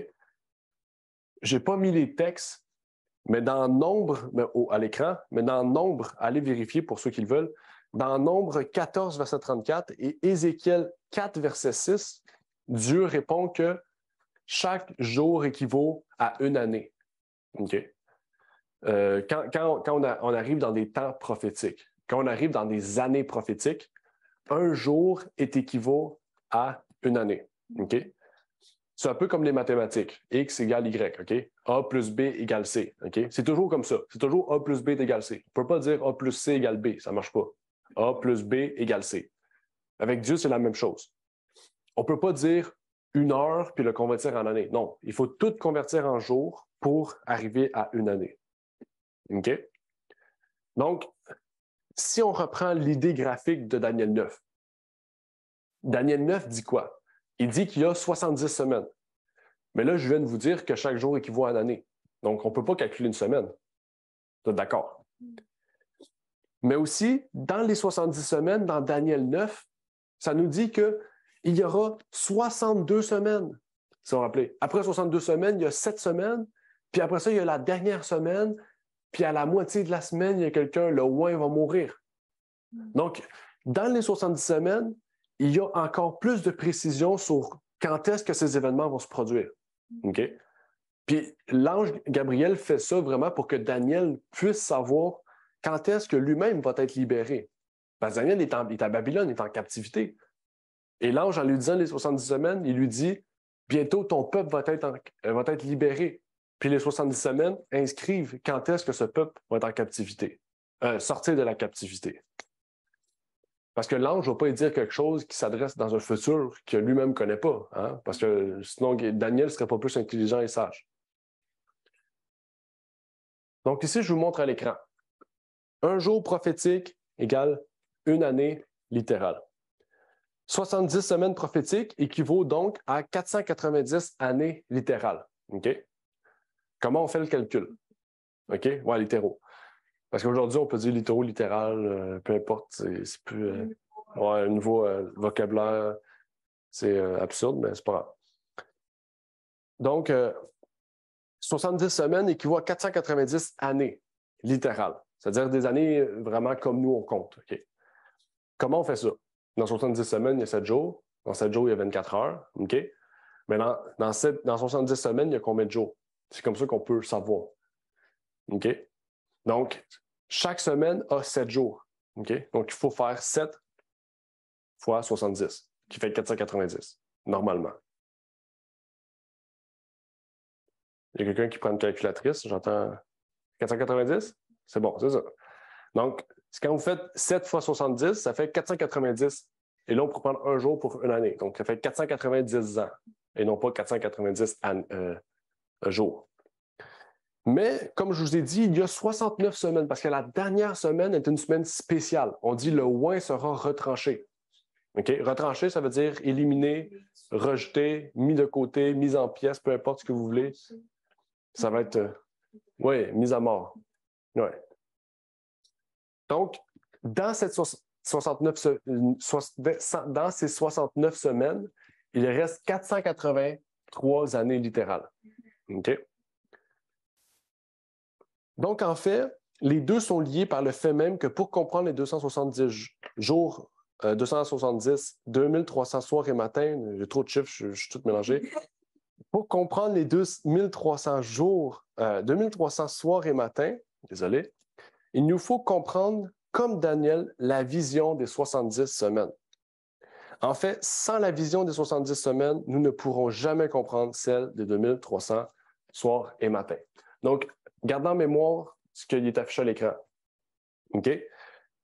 Je n'ai pas mis les textes, mais dans Nombre, à l'écran, mais dans Nombre, allez vérifier pour ceux qui le veulent, dans Nombre 14, verset 34 et Ézéchiel 4, verset 6, Dieu répond que chaque jour équivaut à une année. OK? Quand on arrive dans des temps prophétiques, quand on arrive dans des années prophétiques, un jour est équivaut à une année. OK? C'est un peu comme les mathématiques. X égale Y. OK? A plus B égale C. OK? C'est toujours comme ça. C'est toujours A plus B égale C. On ne peut pas dire A plus C égale B. Ça ne marche pas. A plus B égale C. Avec Dieu, c'est la même chose. On ne peut pas dire une heure puis le convertir en année. Non. Il faut tout convertir en jours pour arriver à une année. OK? Donc, si on reprend l'idée graphique de Daniel 9, Daniel 9 dit quoi? Il dit qu'il y a 70 semaines. Mais là, je viens de vous dire que chaque jour équivaut à une année. Donc, on ne peut pas calculer une semaine. Vous êtes d'accord? Mais aussi, dans les 70 semaines, dans Daniel 9, ça nous dit qu'il y aura 62 semaines. Si vous vous rappelez. Après 62 semaines, il y a 7 semaines. Puis après ça, il y a la dernière semaine. Puis à la moitié de la semaine, il y a quelqu'un, le oin va mourir. Donc, dans les 70 semaines, il y a encore plus de précision sur quand est-ce que ces événements vont se produire. OK? Puis l'ange Gabriel fait ça vraiment pour que Daniel puisse savoir quand est-ce que lui-même va être libéré. Parce que Daniel est à Babylone, il est en captivité. Et l'ange, en lui disant les 70 semaines, il lui dit « Bientôt, ton peuple va être libéré. » Puis les 70 semaines inscrivent quand est-ce que ce peuple va être en captivité, sortir de la captivité. Parce que l'ange ne va pas lui dire quelque chose qui s'adresse dans un futur que lui-même ne connaît pas. Hein? Parce que sinon, Daniel ne serait pas plus intelligent et sage. Donc ici, je vous montre à l'écran. Un jour prophétique égale une année littérale. 70 semaines prophétiques équivaut donc à 490 années littérales. OK? Comment on fait le calcul? OK? Ouais, littéraux. Parce qu'aujourd'hui, on peut dire littéraux, littéral, peu importe. C'est plus. Ouais, au niveau vocabulaire, c'est absurde, mais c'est pas grave. Donc, 70 semaines équivaut à 490 années littérales. C'est-à-dire des années vraiment comme nous, on compte. Okay? Comment on fait ça? Dans 70 semaines, il y a 7 jours. Dans 7 jours, il y a 24 heures. OK? Mais dans 70 semaines, il y a combien de jours? C'est comme ça qu'on peut savoir. OK? Donc, chaque semaine a 7 jours. OK? Donc, il faut faire 7 fois 70, qui fait 490, normalement. Il y a quelqu'un qui prend une calculatrice, j'entends 490? C'est bon, c'est ça. Donc, quand vous faites 7 fois 70, ça fait 490. Et là, on peut prendre un jour pour une année. Donc, ça fait 490 ans et non pas 490 jours. Mais, comme je vous ai dit, il y a 69 semaines parce que la dernière semaine est une semaine spéciale. On dit le oin sera retranché. Okay? Retranché, ça veut dire éliminé, rejeté, mis de côté, mis en pièces, peu importe ce que vous voulez. Ça va être, oui, mis à mort. Ouais. Donc, dans ces 69 semaines, il reste 483 années littérales. OK? Donc, en fait, les deux sont liés par le fait même que pour comprendre les 270 jours, 270, 2300 soirs et matins, j'ai trop de chiffres, je suis tout mélangé. Pour comprendre les 2300 jours, 2300 soirs et matins, désolé, il nous faut comprendre, comme Daniel, la vision des 70 semaines. En fait, sans la vision des 70 semaines, nous ne pourrons jamais comprendre celle des 2300 soirs et matins. Donc, gardez en mémoire ce qui est affiché à l'écran. OK?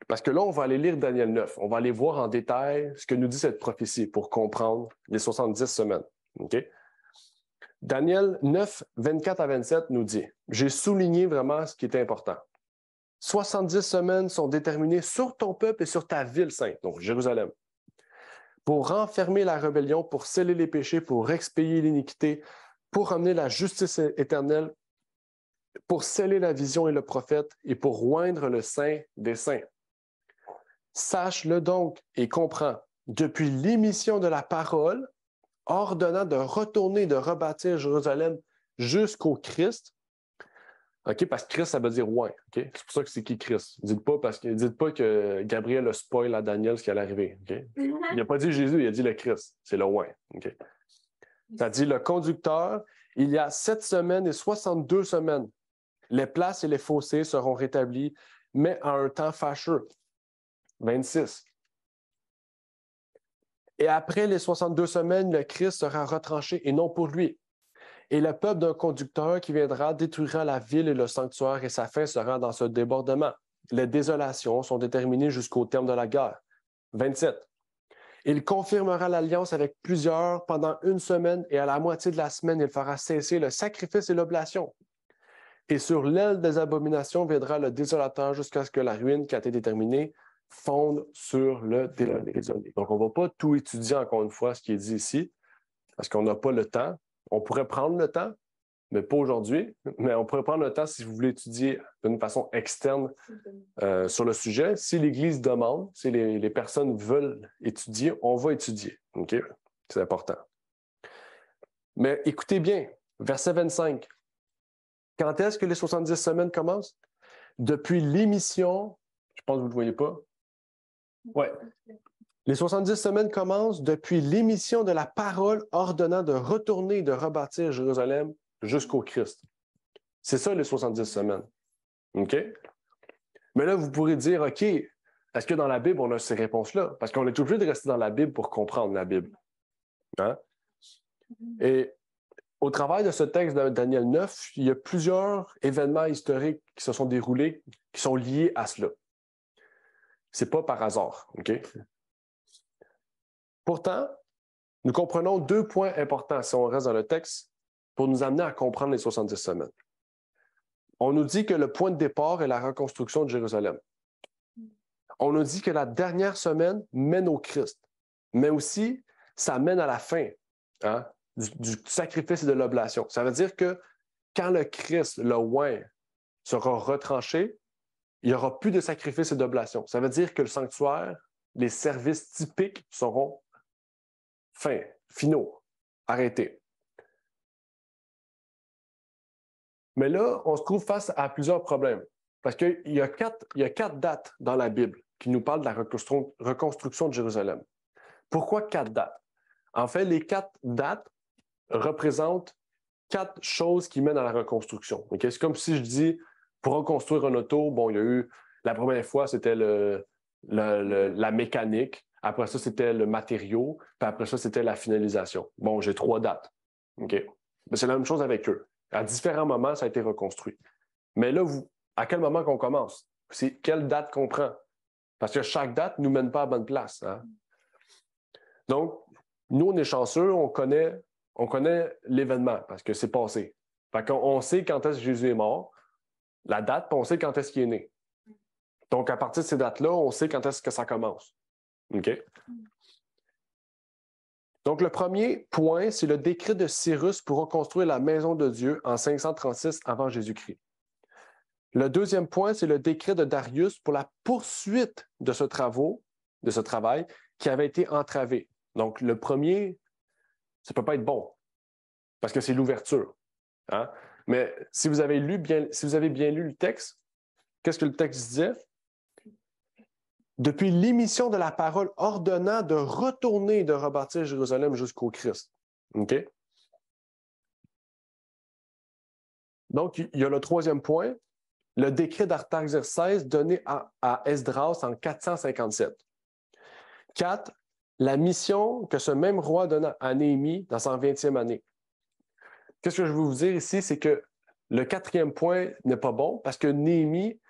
Parce que là, on va aller lire Daniel 9. On va aller voir en détail ce que nous dit cette prophétie pour comprendre les 70 semaines. OK? Daniel 9, 24 à 27 nous dit, j'ai souligné vraiment ce qui est important. 70 semaines sont déterminées sur ton peuple et sur ta ville sainte, donc Jérusalem, pour renfermer la rébellion, pour sceller les péchés, pour expier l'iniquité, pour ramener la justice éternelle, pour sceller la vision et le prophète et pour oindre le saint des saints. Sache-le donc et comprends, depuis l'émission de la parole, ordonnant de retourner, de rebâtir Jérusalem jusqu'au Christ. OK, parce que Christ, ça veut dire oint. OK? C'est pour ça que c'est qui Christ. Dites pas que Gabriel a spoil à Daniel ce qui allait arriver. OK? Il n'a pas dit Jésus, il a dit le Christ. C'est le oint. OK? Ça dit le conducteur, il y a 7 semaines et 62 semaines. Les places et les fossés seront rétablis, mais à un temps fâcheux. 26. Et après les 62 semaines, le Christ sera retranché et non pour lui. Et le peuple d'un conducteur qui viendra détruira la ville et le sanctuaire et sa fin sera dans ce débordement. Les désolations sont déterminées jusqu'au terme de la guerre. 27. Il confirmera l'alliance avec plusieurs pendant 1 semaine et à la moitié de la semaine, il fera cesser le sacrifice et l'oblation. Et sur l'aile des abominations viendra le désolateur jusqu'à ce que la ruine qui a été déterminée fonde sur le désolé. Donc, on ne va pas tout étudier encore une fois ce qui est dit ici, parce qu'on n'a pas le temps. On pourrait prendre le temps, mais pas aujourd'hui. Mais on pourrait prendre le temps si vous voulez étudier d'une façon externe sur le sujet. Si l'Église demande, si les personnes veulent étudier, on va étudier. OK? C'est important. Mais écoutez bien, verset 25. Quand est-ce que les 70 semaines commencent? Depuis l'émission, je pense que vous ne le voyez pas. Oui. Les 70 semaines commencent depuis l'émission de la parole ordonnant de retourner et de rebâtir Jérusalem jusqu'au Christ. C'est ça, les 70 semaines. OK? Mais là, vous pourrez dire, OK, est-ce que dans la Bible, on a ces réponses-là? Parce qu'on est obligé de rester dans la Bible pour comprendre la Bible. Hein? Et au travail de ce texte de Daniel 9, il y a plusieurs événements historiques qui se sont déroulés, qui sont liés à cela. C'est pas par hasard, OK? Pourtant, nous comprenons 2 points importants, si on reste dans le texte, pour nous amener à comprendre les 70 semaines. On nous dit que le point de départ est la reconstruction de Jérusalem. On nous dit que la dernière semaine mène au Christ, mais aussi, ça mène à la fin, hein? Du sacrifice et de l'oblation. Ça veut dire que quand le Christ, le oint, sera retranché, il n'y aura plus de sacrifice et d'oblation. Ça veut dire que le sanctuaire, les services typiques seront finaux, arrêtés. Mais là, on se trouve face à plusieurs problèmes. Parce qu'il y a 4 dates dans la Bible qui nous parlent de la reconstruction de Jérusalem. Pourquoi 4 dates? En fait, les 4 dates représente 4 choses qui mènent à la reconstruction. Okay? C'est comme si je dis, pour reconstruire un auto, bon, il y a eu, la première fois, c'était la mécanique, après ça, c'était le matériau, puis après ça, c'était la finalisation. Bon, j'ai 3 dates. Okay? Mais c'est la même chose avec eux. À différents moments, ça a été reconstruit. Mais là, à quel moment qu'on commence? C'est quelle date qu'on prend? Parce que chaque date ne nous mène pas à la bonne place. Hein? Donc, nous, on est chanceux, on connaît l'événement parce que c'est passé. Fait qu'on sait quand est-ce que Jésus est mort, la date, puis on sait quand est-ce qu'il est né. Donc, à partir de ces dates-là, on sait quand est-ce que ça commence. OK? Donc, le premier point, c'est le décret de Cyrus pour reconstruire la maison de Dieu en 536 avant Jésus-Christ. Le deuxième point, c'est le décret de Darius pour la poursuite de ce travail qui avait été entravé. Donc, le premier, ça ne peut pas être bon, parce que c'est l'ouverture. Hein? Mais si vous avez bien lu le texte, qu'est-ce que le texte disait? Depuis l'émission de la parole ordonnant de retourner et de rebâtir Jérusalem jusqu'au Christ. OK? Donc, il y a le troisième point, le décret d'Artaxerxès donné à Esdras en 457. 4. La mission que ce même roi donne à Néhémie dans sa 20e année. Qu'est-ce que je veux vous dire ici, c'est que le 4e point n'est pas bon parce que Néhémie,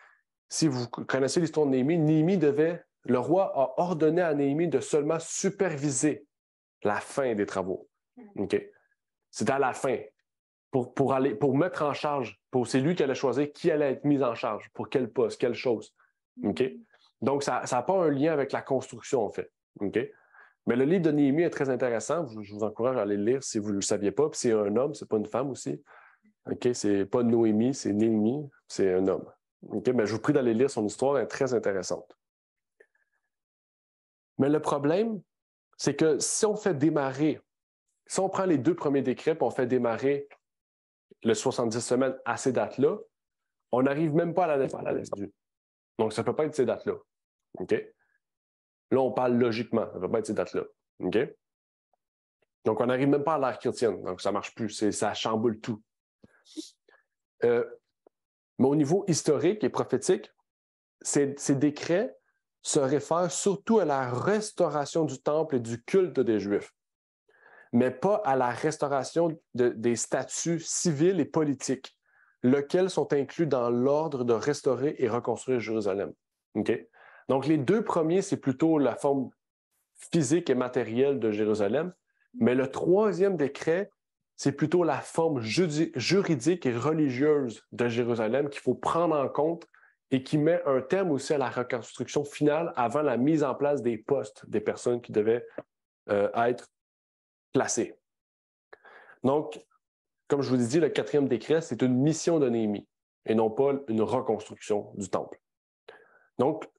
si vous connaissez l'histoire de Néhémie, le roi a ordonné à Néhémie de seulement superviser la fin des travaux. Okay? C'était à la fin, pour mettre en charge, c'est lui qui allait choisir qui allait être mis en charge, pour quel poste, quelle chose. Okay? Donc, ça n'a pas un lien avec la construction, en fait. Okay? Mais le livre de Néhémie est très intéressant. Je vous encourage à aller le lire si vous ne le saviez pas. Puis c'est un homme, ce n'est pas une femme aussi. Okay? C'est pas Noémie, c'est Néhémie, c'est un homme. Okay? Mais je vous prie d'aller lire son histoire, elle est très intéressante. Mais le problème, c'est que si on prend les 2 premiers décrets et on fait démarrer le 70 semaines à ces dates-là, on n'arrive même pas à la naissance du. Donc, ça ne peut pas être ces dates-là. OK? Là, on parle logiquement. Ça ne peut pas être ces dates-là. OK? Donc, on n'arrive même pas à l'ère chrétienne. Donc, ça ne marche plus. Ça chamboule tout. Mais au niveau historique et prophétique, ces décrets se réfèrent surtout à la restauration du temple et du culte des Juifs, mais pas à la restauration des statuts civils et politiques, lesquels sont inclus dans l'ordre de restaurer et reconstruire Jérusalem. Okay? Donc, les 2 premiers, c'est plutôt la forme physique et matérielle de Jérusalem, mais le 3e décret c'est plutôt la forme juridique et religieuse de Jérusalem qu'il faut prendre en compte et qui met un terme aussi à la reconstruction finale avant la mise en place des postes des personnes qui devaient être placées. Donc, comme je vous ai dit, le 4e décret, c'est une mission de Néhémie et non pas une reconstruction du temple. Donc,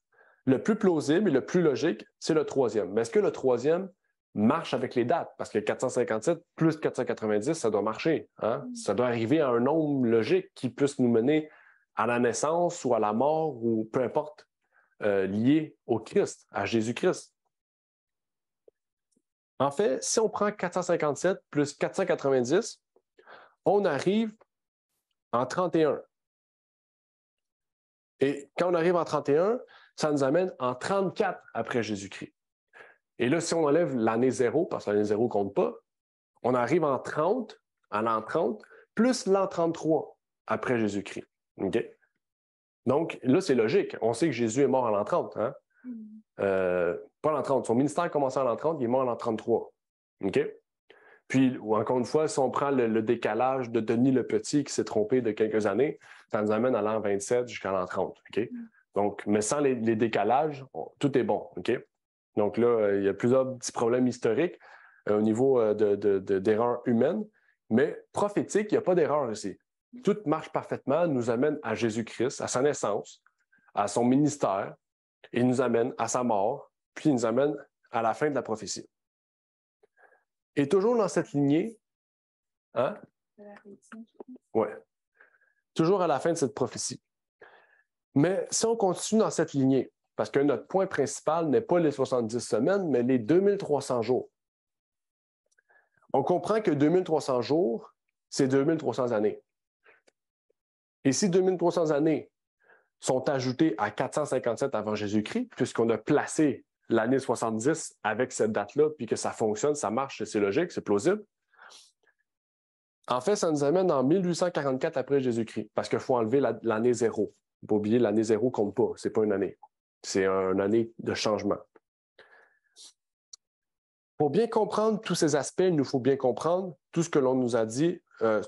le plus plausible et le plus logique, c'est le 3e. Mais est-ce que le 3e marche avec les dates? Parce que 457 plus 490, ça doit marcher. Hein? Ça doit arriver à un nombre logique qui puisse nous mener à la naissance ou à la mort ou peu importe, lié au Christ, à Jésus-Christ. En fait, si on prend 457 plus 490, on arrive en 31. Et quand on arrive en 31, ça nous amène en 34 après Jésus-Christ. Et là, si on enlève l'année 0, parce que l'année 0 ne compte pas, on arrive en 30, à l'an 30, plus l'an 33 après Jésus-Christ. Okay? Donc, là, c'est logique. On sait que Jésus est mort en l'an 30. Hein? Pas l'an 30. Son ministère a commencé en l'an 30, il est mort en l'an 33. Okay? Puis, encore une fois, si on prend le décalage de Denis le Petit qui s'est trompé de quelques années, ça nous amène à l'an 27 jusqu'à l'an 30. Okay? Donc, mais sans les décalages, tout est bon. Okay? Donc là, il y a plusieurs petits problèmes historiques au niveau d'erreurs humaines, mais prophétique, il n'y a pas d'erreur ici. Tout marche parfaitement, nous amène à Jésus-Christ, à sa naissance, à son ministère, et nous amène à sa mort, puis il nous amène à la fin de la prophétie. Et toujours dans cette lignée, hein? Oui. Toujours à la fin de cette prophétie. Mais si on continue dans cette lignée, parce que notre point principal n'est pas les 70 semaines, mais les 2300 jours. On comprend que 2300 jours, c'est 2300 années. Et si 2300 années sont ajoutées à 457 avant Jésus-Christ, puisqu'on a placé l'année 70 avec cette date-là, puis que ça fonctionne, ça marche, c'est logique, c'est plausible, en fait, ça nous amène en 1844 après Jésus-Christ, parce qu'il faut enlever l'année 0. Il ne faut pas oublier, l'année 0 ne compte pas, ce n'est pas une année. C'est une année de changement. Pour bien comprendre tous ces aspects, il nous faut bien comprendre tout ce que l'on nous a dit,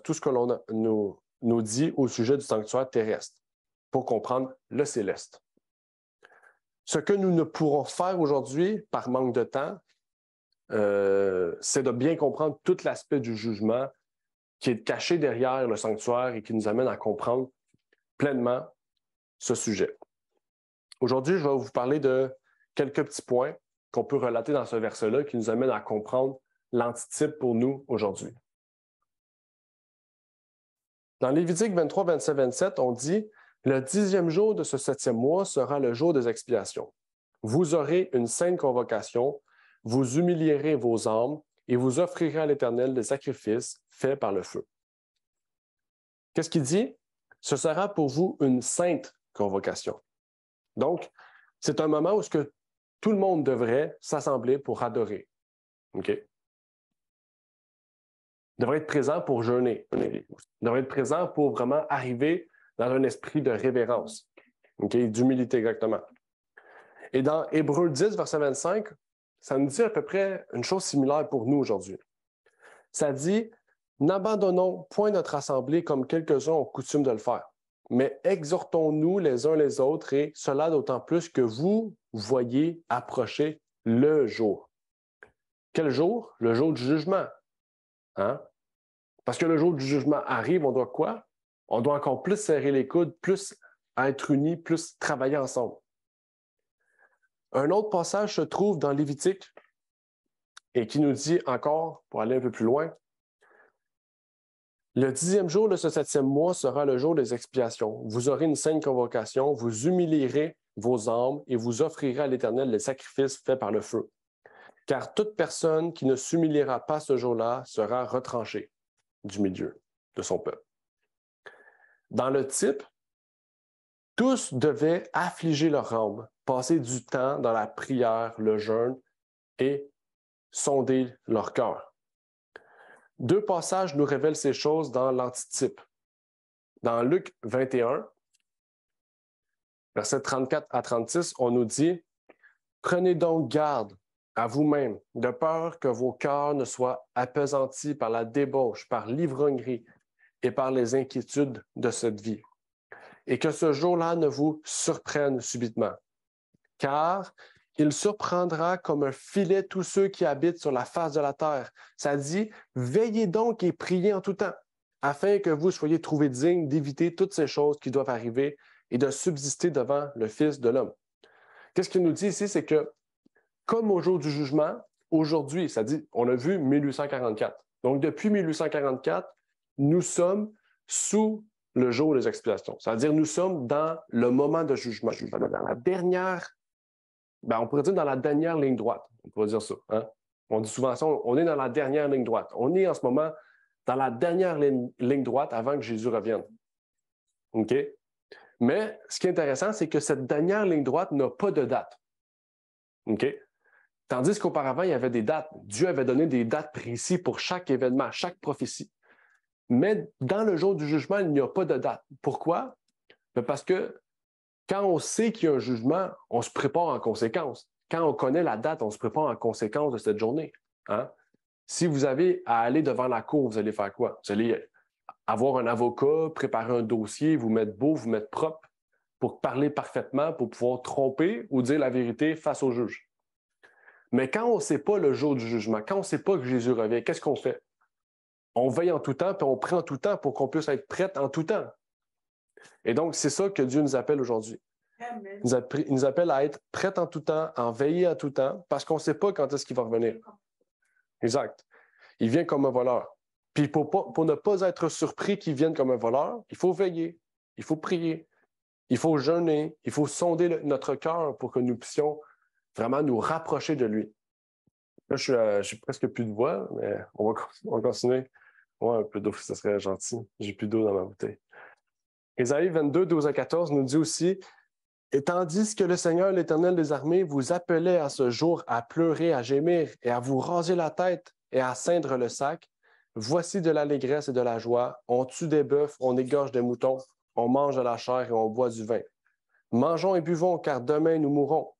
tout ce que l'on nous dit au sujet du sanctuaire terrestre, pour comprendre le céleste. Ce que nous ne pourrons faire aujourd'hui, par manque de temps, c'est de bien comprendre tout l'aspect du jugement qui est caché derrière le sanctuaire et qui nous amène à comprendre pleinement ce sujet. Aujourd'hui, je vais vous parler de quelques petits points qu'on peut relater dans ce verset-là qui nous amènent à comprendre l'antitype pour nous aujourd'hui. Dans Lévitique 23, 27, 27, on dit « Le 10e jour de ce 7e mois sera le jour des expiations. Vous aurez une sainte convocation, vous humilierez vos âmes et vous offrirez à l'Éternel des sacrifices faits par le feu. » Qu'est-ce qu'il dit? Ce sera pour vous une sainte convocation. Donc, c'est un moment où tout le monde devrait s'assembler pour adorer. Okay? Devrait être présent pour jeûner. Devrait être présent pour vraiment arriver dans un esprit de révérence. Okay? D'humilité, exactement. Et dans Hébreux 10, verset 25, ça nous dit à peu près une chose similaire pour nous aujourd'hui. Ça dit « N'abandonnons point notre assemblée comme quelques-uns ont coutume de le faire, mais exhortons-nous les uns les autres, et cela d'autant plus que vous voyez approcher le jour. » Quel jour? Le jour du jugement. Hein? Parce que le jour du jugement arrive, on doit quoi? On doit encore plus serrer les coudes, plus être unis, plus travailler ensemble. Un autre passage se trouve dans Lévitique et qui nous dit encore, pour aller un peu plus loin, « Le 10e jour de ce 7e mois sera le jour des expiations. Vous aurez une sainte convocation, vous humilierez vos âmes et vous offrirez à l'Éternel les sacrifices faits par le feu. Car toute personne qui ne s'humiliera pas ce jour-là sera retranchée du milieu de son peuple. » Dans le type, tous devaient affliger leur âme, passer du temps dans la prière, le jeûne et sonder leur cœur. Deux passages nous révèlent ces choses dans l'antitype. Dans Luc 21, versets 34 à 36, on nous dit « Prenez donc garde à vous-même, de peur que vos cœurs ne soient appesantis par la débauche, par l'ivrognerie et par les inquiétudes de cette vie, et que ce jour-là ne vous surprenne subitement. Car il surprendra comme un filet tous ceux qui habitent sur la face de la terre. Ça dit, veillez donc et priez en tout temps, afin que vous soyez trouvés dignes d'éviter toutes ces choses qui doivent arriver et de subsister devant le Fils de l'homme. Qu'est-ce qu'il nous dit ici? C'est que, comme au jour du jugement, aujourd'hui, ça dit, on a vu 1844. Donc, depuis 1844, nous sommes sous le jour des expiations. C'est-à-dire, nous sommes dans le moment de jugement, dans la dernière, on pourrait dire dans la dernière ligne droite. On pourrait dire ça. Hein? On dit souvent ça, on est dans la dernière ligne droite. On est en ce moment dans la dernière ligne droite avant que Jésus revienne. OK? Mais ce qui est intéressant, c'est que cette dernière ligne droite n'a pas de date. OK? Tandis qu'auparavant, il y avait des dates. Dieu avait donné des dates précises pour chaque événement, chaque prophétie. Mais dans le jour du jugement, il n'y a pas de date. Pourquoi? Parce que quand on sait qu'il y a un jugement, on se prépare en conséquence. Quand on connaît la date, on se prépare en conséquence de cette journée. Hein? Si vous avez à aller devant la cour, vous allez faire quoi? Vous allez avoir un avocat, préparer un dossier, vous mettre beau, vous mettre propre pour parler parfaitement, pour pouvoir tromper ou dire la vérité face au juge. Mais quand on ne sait pas le jour du jugement, quand on ne sait pas que Jésus revient, qu'est-ce qu'on fait? On veille en tout temps, puis on prie en tout temps pour qu'on puisse être prêt en tout temps. Et donc, c'est ça que Dieu nous appelle aujourd'hui. Il nous appelle à être prêt en tout temps, à en veiller en tout temps, parce qu'on ne sait pas quand est-ce qu'il va revenir. Exact. Il vient comme un voleur. Puis pour ne pas être surpris qu'il vienne comme un voleur, il faut veiller, il faut prier, il faut jeûner, il faut sonder notre cœur pour que nous puissions vraiment nous rapprocher de lui. Là, je suis presque plus de voix, mais on va continuer. Ouais, un peu d'eau, ça serait gentil. J'ai plus d'eau dans ma bouteille. Ésaïe 22, 12 à 14 nous dit aussi, « Et tandis que le Seigneur, l'Éternel des armées, vous appelait à ce jour à pleurer, à gémir et à vous raser la tête et à ceindre le sac, voici de l'allégresse et de la joie. On tue des bœufs, on égorge des moutons, on mange de la chair et on boit du vin. Mangeons et buvons, car demain nous mourrons.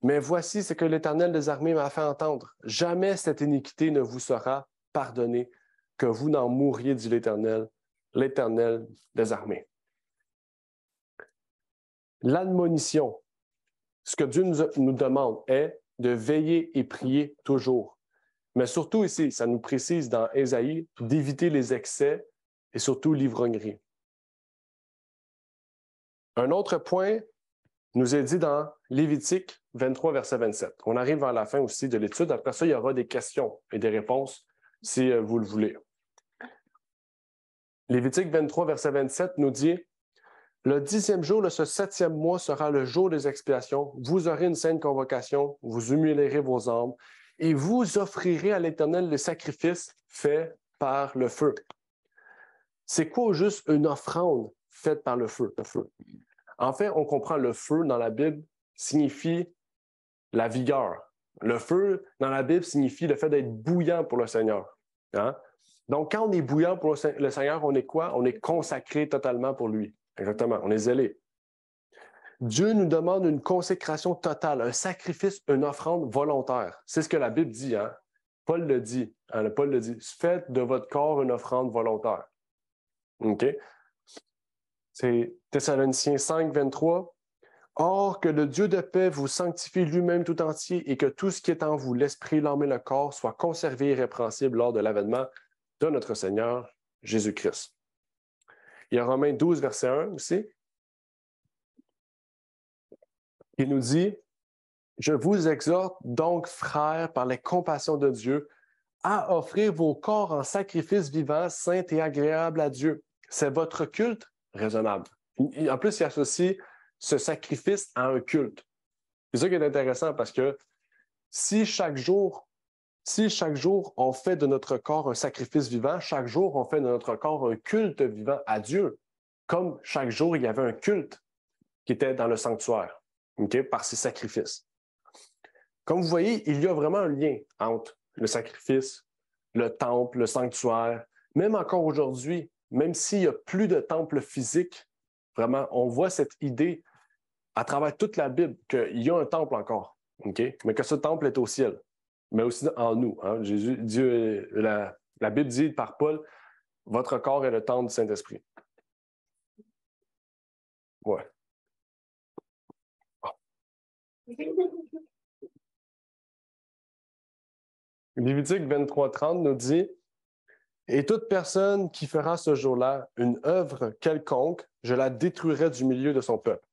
Mais voici ce que l'Éternel des armées m'a fait entendre. Jamais cette iniquité ne vous sera pardonnée, que vous n'en mourriez, dit l'Éternel, l'Éternel des armées. » L'admonition, ce que Dieu nous demande est de veiller et prier toujours. Mais surtout ici, ça nous précise dans Ésaïe d'éviter les excès et surtout l'ivrognerie. Un autre point nous est dit dans Lévitique 23, verset 27. On arrive vers la fin aussi de l'étude. Après ça, il y aura des questions et des réponses si vous le voulez. Lévitique 23, verset 27 nous dit « Le 10e jour de ce 7e mois sera le jour des expiations. Vous aurez une sainte convocation, vous humilierez vos âmes et vous offrirez à l'Éternel les sacrifices faits par le feu. » C'est quoi juste une offrande faite par le feu? En fait, on comprend le feu dans la Bible signifie la vigueur. Le feu dans la Bible signifie le fait d'être bouillant pour le Seigneur. Hein? Donc, quand on est bouillant pour le Seigneur, on est quoi? On est consacré totalement pour lui. Exactement, on est zélé. Dieu nous demande une consécration totale, un sacrifice, une offrande volontaire. C'est ce que la Bible dit. Hein? Paul le dit. Hein? Paul le dit. Faites de votre corps une offrande volontaire. OK? C'est Thessaloniciens 5, 23. « Or, que le Dieu de paix vous sanctifie lui-même tout entier et que tout ce qui est en vous, l'esprit, l'âme et le corps, soit conservé irrépréhensible lors de l'avènement de notre Seigneur Jésus-Christ. » Il y a Romains 12, verset 1 aussi. Il nous dit « Je vous exhorte donc, frères, par les compassions de Dieu, à offrir vos corps en sacrifice vivant, saint et agréable à Dieu. C'est votre culte raisonnable. » En plus, il associe ce sacrifice à un culte. C'est ça qui est intéressant parce que si chaque jour, on fait de notre corps un sacrifice vivant, chaque jour, on fait de notre corps un culte vivant à Dieu, comme chaque jour, il y avait un culte qui était dans le sanctuaire, okay, par ces sacrifices. Comme vous voyez, il y a vraiment un lien entre le sacrifice, le temple, le sanctuaire. Même encore aujourd'hui, même s'il n'y a plus de temple physique, vraiment, on voit cette idée à travers toute la Bible qu'il y a un temple encore. Okay? Mais que ce temple est au ciel, mais aussi en nous. Hein? La Bible dit par Paul, votre corps est le temple du Saint-Esprit. Ouais. Lévitique 23:30 nous dit, et toute personne qui fera ce jour-là une œuvre quelconque, je la détruirai du milieu de son peuple.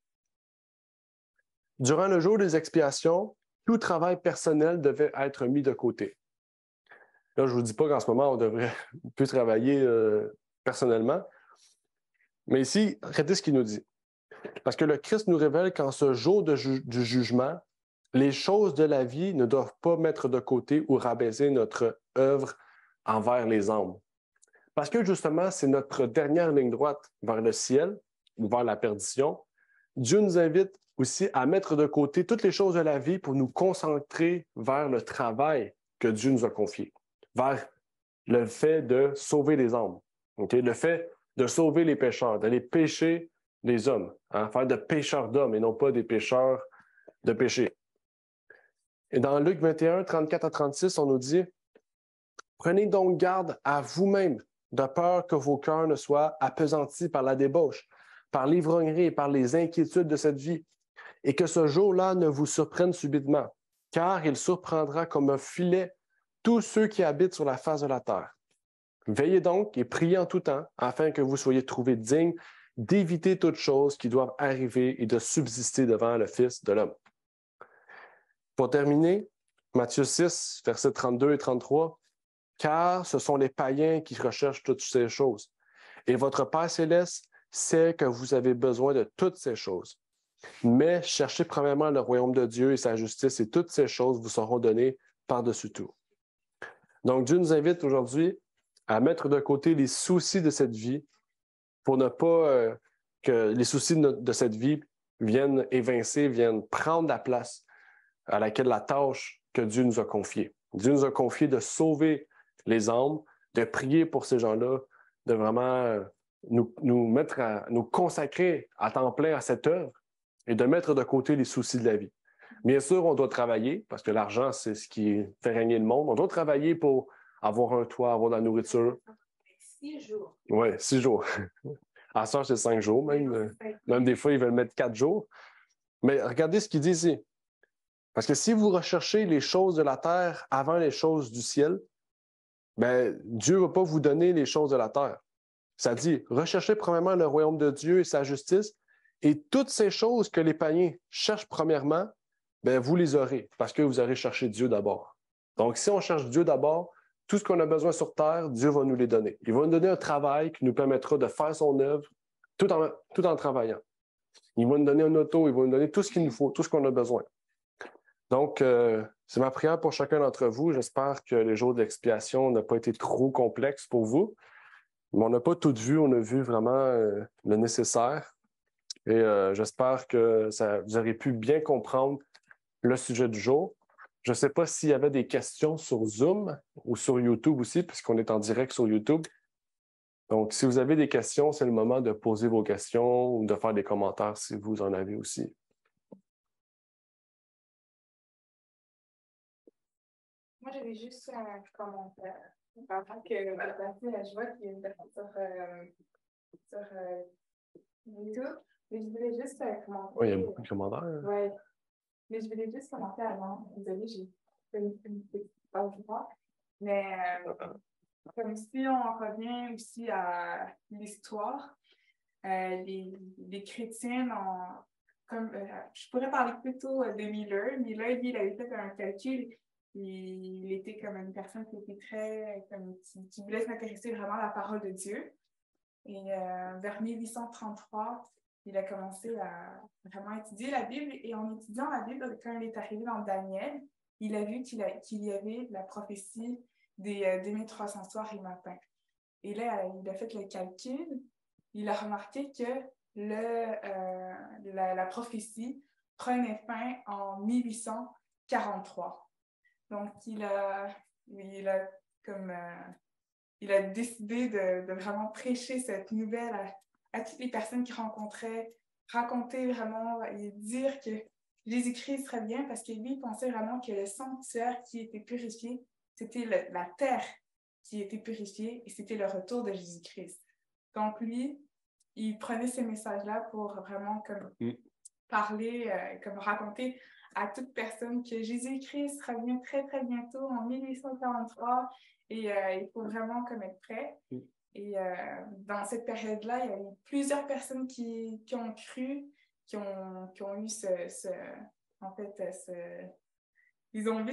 Durant le jour des expiations, tout travail personnel devait être mis de côté. Là, je ne vous dis pas qu'en ce moment, on devrait plus travailler personnellement, mais ici, regardez ce qu'il nous dit. Parce que le Christ nous révèle qu'en ce jour du jugement, les choses de la vie ne doivent pas mettre de côté ou rabaisser notre œuvre envers les âmes. Parce que justement, c'est notre dernière ligne droite vers le ciel ou vers la perdition. Dieu nous invite aussi à mettre de côté toutes les choses de la vie pour nous concentrer vers le travail que Dieu nous a confié, vers le fait de sauver les âmes, okay? Le fait de sauver les pécheurs, d'aller pécher les hommes, hein? Faire de pécheurs d'hommes et non pas des pécheurs de péché. Et dans Luc 21, 34 à 36, on nous dit « Prenez donc garde à vous-même, de peur que vos cœurs ne soient appesantis par la débauche, par l'ivrognerie et par les inquiétudes de cette vie, et que ce jour-là ne vous surprenne subitement, car il surprendra comme un filet tous ceux qui habitent sur la face de la terre. Veillez donc et priez en tout temps, afin que vous soyez trouvés dignes d'éviter toutes choses qui doivent arriver et de subsister devant le Fils de l'homme. » Pour terminer, Matthieu 6, versets 32 et 33, « Car ce sont les païens qui recherchent toutes ces choses, et votre Père céleste sait que vous avez besoin de toutes ces choses. Mais cherchez premièrement le royaume de Dieu et sa justice, et toutes ces choses vous seront données par-dessus tout. » Donc, Dieu nous invite aujourd'hui à mettre de côté les soucis de cette vie pour ne pas que les soucis de cette vie viennent évincer, viennent prendre la place à laquelle la tâche que Dieu nous a confiée. Dieu nous a confié de sauver les âmes, de prier pour ces gens-là, de vraiment nous consacrer à temps plein à cette œuvre et de mettre de côté les soucis de la vie. Bien sûr, on doit travailler, parce que l'argent, c'est ce qui fait régner le monde. On doit travailler pour avoir un toit, avoir de la nourriture. 6 jours. Oui, 6 jours. À ça, c'est 5 jours même. Même des fois, ils veulent mettre 4 jours. Mais regardez ce qu'il dit ici. Parce que si vous recherchez les choses de la terre avant les choses du ciel, ben, Dieu ne va pas vous donner les choses de la terre. Ça dit, recherchez premièrement le royaume de Dieu et sa justice, et toutes ces choses que les païens cherchent premièrement, ben, vous les aurez, parce que vous aurez cherché Dieu d'abord. Donc, si on cherche Dieu d'abord, tout ce qu'on a besoin sur terre, Dieu va nous les donner. Il va nous donner un travail qui nous permettra de faire son œuvre tout en travaillant. Il va nous donner un auto, il va nous donner tout ce qu'il nous faut, tout ce qu'on a besoin. Donc, c'est ma prière pour chacun d'entre vous. J'espère que les jours d'expiation n'ont pas été trop complexes pour vous. Mais on n'a pas tout vu, on a vu vraiment le nécessaire. Et j'espère que vous aurez pu bien comprendre le sujet du jour. Je ne sais pas s'il y avait des questions sur Zoom ou sur YouTube aussi, puisqu'on est en direct sur YouTube. Donc, si vous avez des questions, c'est le moment de poser vos questions ou de faire des commentaires si vous en avez aussi. Moi, j'avais juste un commentaire. Avant que vous passiez, je vois qu'il y a une personne sur YouTube. Mais je voulais juste commenter. Oui, il y a beaucoup de commentaires. Oui. Mais je voulais juste commenter avant. Désolée, j'ai fait une petite pause de temps. Mais comme si on revient aussi à l'histoire, les chrétiens, je pourrais parler plutôt de Miller. Miller, lui, il avait fait un calcul. Il était comme une personne qui était très, qui voulait s'intéresser vraiment à la parole de Dieu. Et vers 1833, il a commencé à vraiment étudier la Bible. Et en étudiant la Bible, quand il est arrivé dans Daniel, il a vu qu'il y avait la prophétie des 2300 soirs et matins. Et là, il a fait le calcul. Il a remarqué que la prophétie prenait fin en 1843. Donc, il a décidé de vraiment prêcher cette nouvelle à toutes les personnes qu'il rencontrait, raconter vraiment et dire que Jésus-Christ revient parce que lui pensait vraiment que le sanctuaire qui était purifié, c'était la terre qui était purifiée et c'était le retour de Jésus-Christ. Donc lui, il prenait ces messages-là pour vraiment comme parler, comme raconter à toute personne que Jésus-Christ revient très, très bientôt en 1843 et il faut vraiment comme être prêt. Et dans cette période-là, il y a eu plusieurs personnes qui ont cru, qui ont eu ils ont vu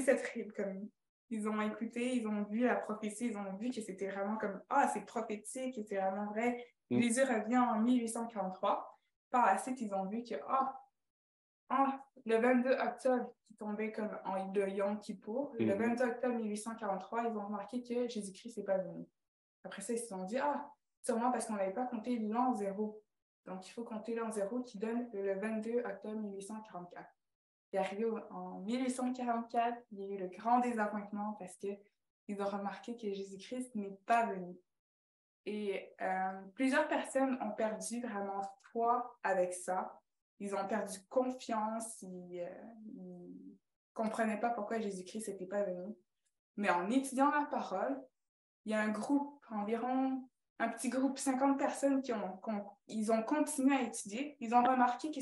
ils ont écouté, ils ont vu la prophétie, ils ont vu que c'était vraiment comme, c'est prophétique et c'est vraiment vrai. Jésus revient en 1843. Par la suite, ils ont vu que, le 22 octobre, qui tombait comme le Yom Kippour, le 22 octobre 1843, ils ont remarqué que Jésus-Christ n'est pas venu. Après ça, ils se sont dit, sûrement parce qu'on n'avait pas compté l'an 0. Donc, il faut compter l'an 0 qui donne le 22 octobre 1844. Et arrivé en 1844, il y a eu le grand désappointement parce qu'ils ont remarqué que Jésus-Christ n'est pas venu. Et plusieurs personnes ont perdu vraiment foi avec ça. Ils ont perdu confiance. Ils ne comprenaient pas pourquoi Jésus-Christ n'était pas venu. Mais en étudiant la parole, il y a un groupe, environ un petit groupe, 50 personnes ils ont continué à étudier. Ils ont remarqué que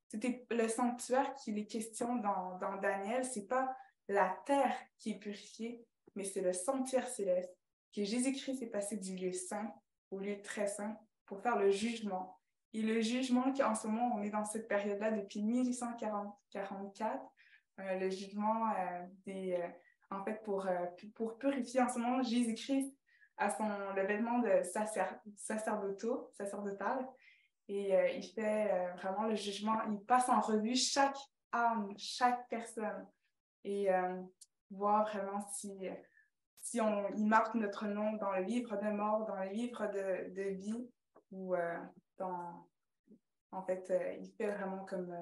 c'était le sanctuaire qu'il est question dans Daniel. Ce n'est pas la terre qui est purifiée, mais c'est le sanctuaire céleste. Que Jésus-Christ est passé du lieu saint au lieu très saint pour faire le jugement. Et le jugement qu'en ce moment, on est dans cette période-là depuis 1844, le jugement pour purifier en ce moment Jésus-Christ à le vêtement de sacerdotal. Et il fait vraiment le jugement. Il passe en revue chaque âme, chaque personne. Et voir vraiment si il marque notre nom dans le livre de mort, dans le livre de vie, ou il fait vraiment comme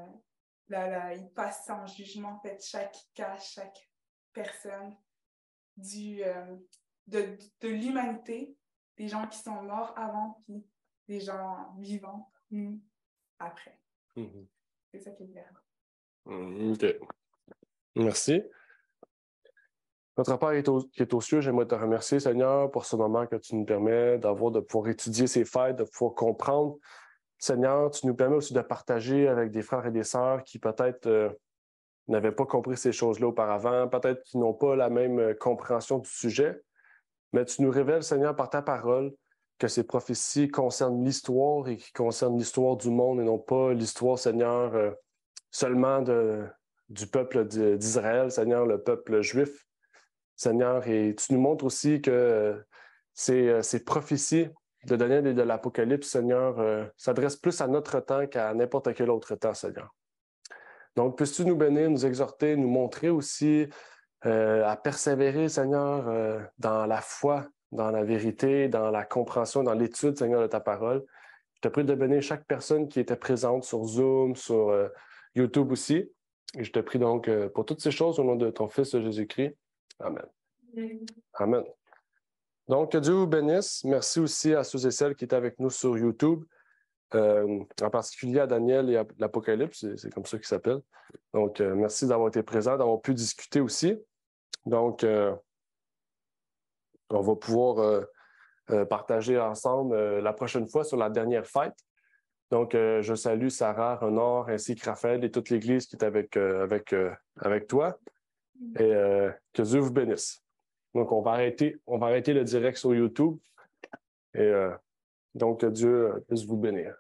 il passe en jugement en fait chaque cas, chaque personne de l'humanité, des gens qui sont morts avant, puis des gens vivants après. C'est ça qui est bien. OK. Merci. Notre Père qui est aux cieux, j'aimerais te remercier, Seigneur, pour ce moment que tu nous permets de pouvoir étudier ces fêtes, de pouvoir comprendre. Seigneur, tu nous permets aussi de partager avec des frères et des sœurs qui peut-être n'avaient pas compris ces choses-là auparavant, peut-être qui n'ont pas la même compréhension du sujet. Mais tu nous révèles, Seigneur, par ta parole, que ces prophéties concernent l'histoire et qui concernent l'histoire du monde et non pas l'histoire, Seigneur, seulement du peuple d'Israël, Seigneur, le peuple juif. Seigneur, et tu nous montres aussi que ces prophéties de Daniel et de l'Apocalypse, Seigneur, s'adressent plus à notre temps qu'à n'importe quel autre temps, Seigneur. Donc, puisses-tu nous bénir, nous exhorter, nous montrer aussi à persévérer, Seigneur, dans la foi, dans la vérité, dans la compréhension, dans l'étude, Seigneur, de ta parole. Je te prie de bénir chaque personne qui était présente sur Zoom, sur YouTube aussi. Et je te prie donc pour toutes ces choses au nom de ton Fils Jésus-Christ. Amen. Amen. Donc, que Dieu vous bénisse. Merci aussi à ceux et celles qui étaient avec nous sur YouTube, en particulier à Daniel et à l'Apocalypse, c'est comme ça qu'il s'appelle. Donc, merci d'avoir été présent, d'avoir pu discuter aussi. Donc, on va pouvoir partager ensemble la prochaine fois sur la dernière fête. Donc, je salue Sarah, Renard, ainsi que Raphaël et toute l'Église qui est avec toi. Et que Dieu vous bénisse. Donc, on va arrêter le direct sur YouTube. Et donc, que Dieu puisse vous bénir.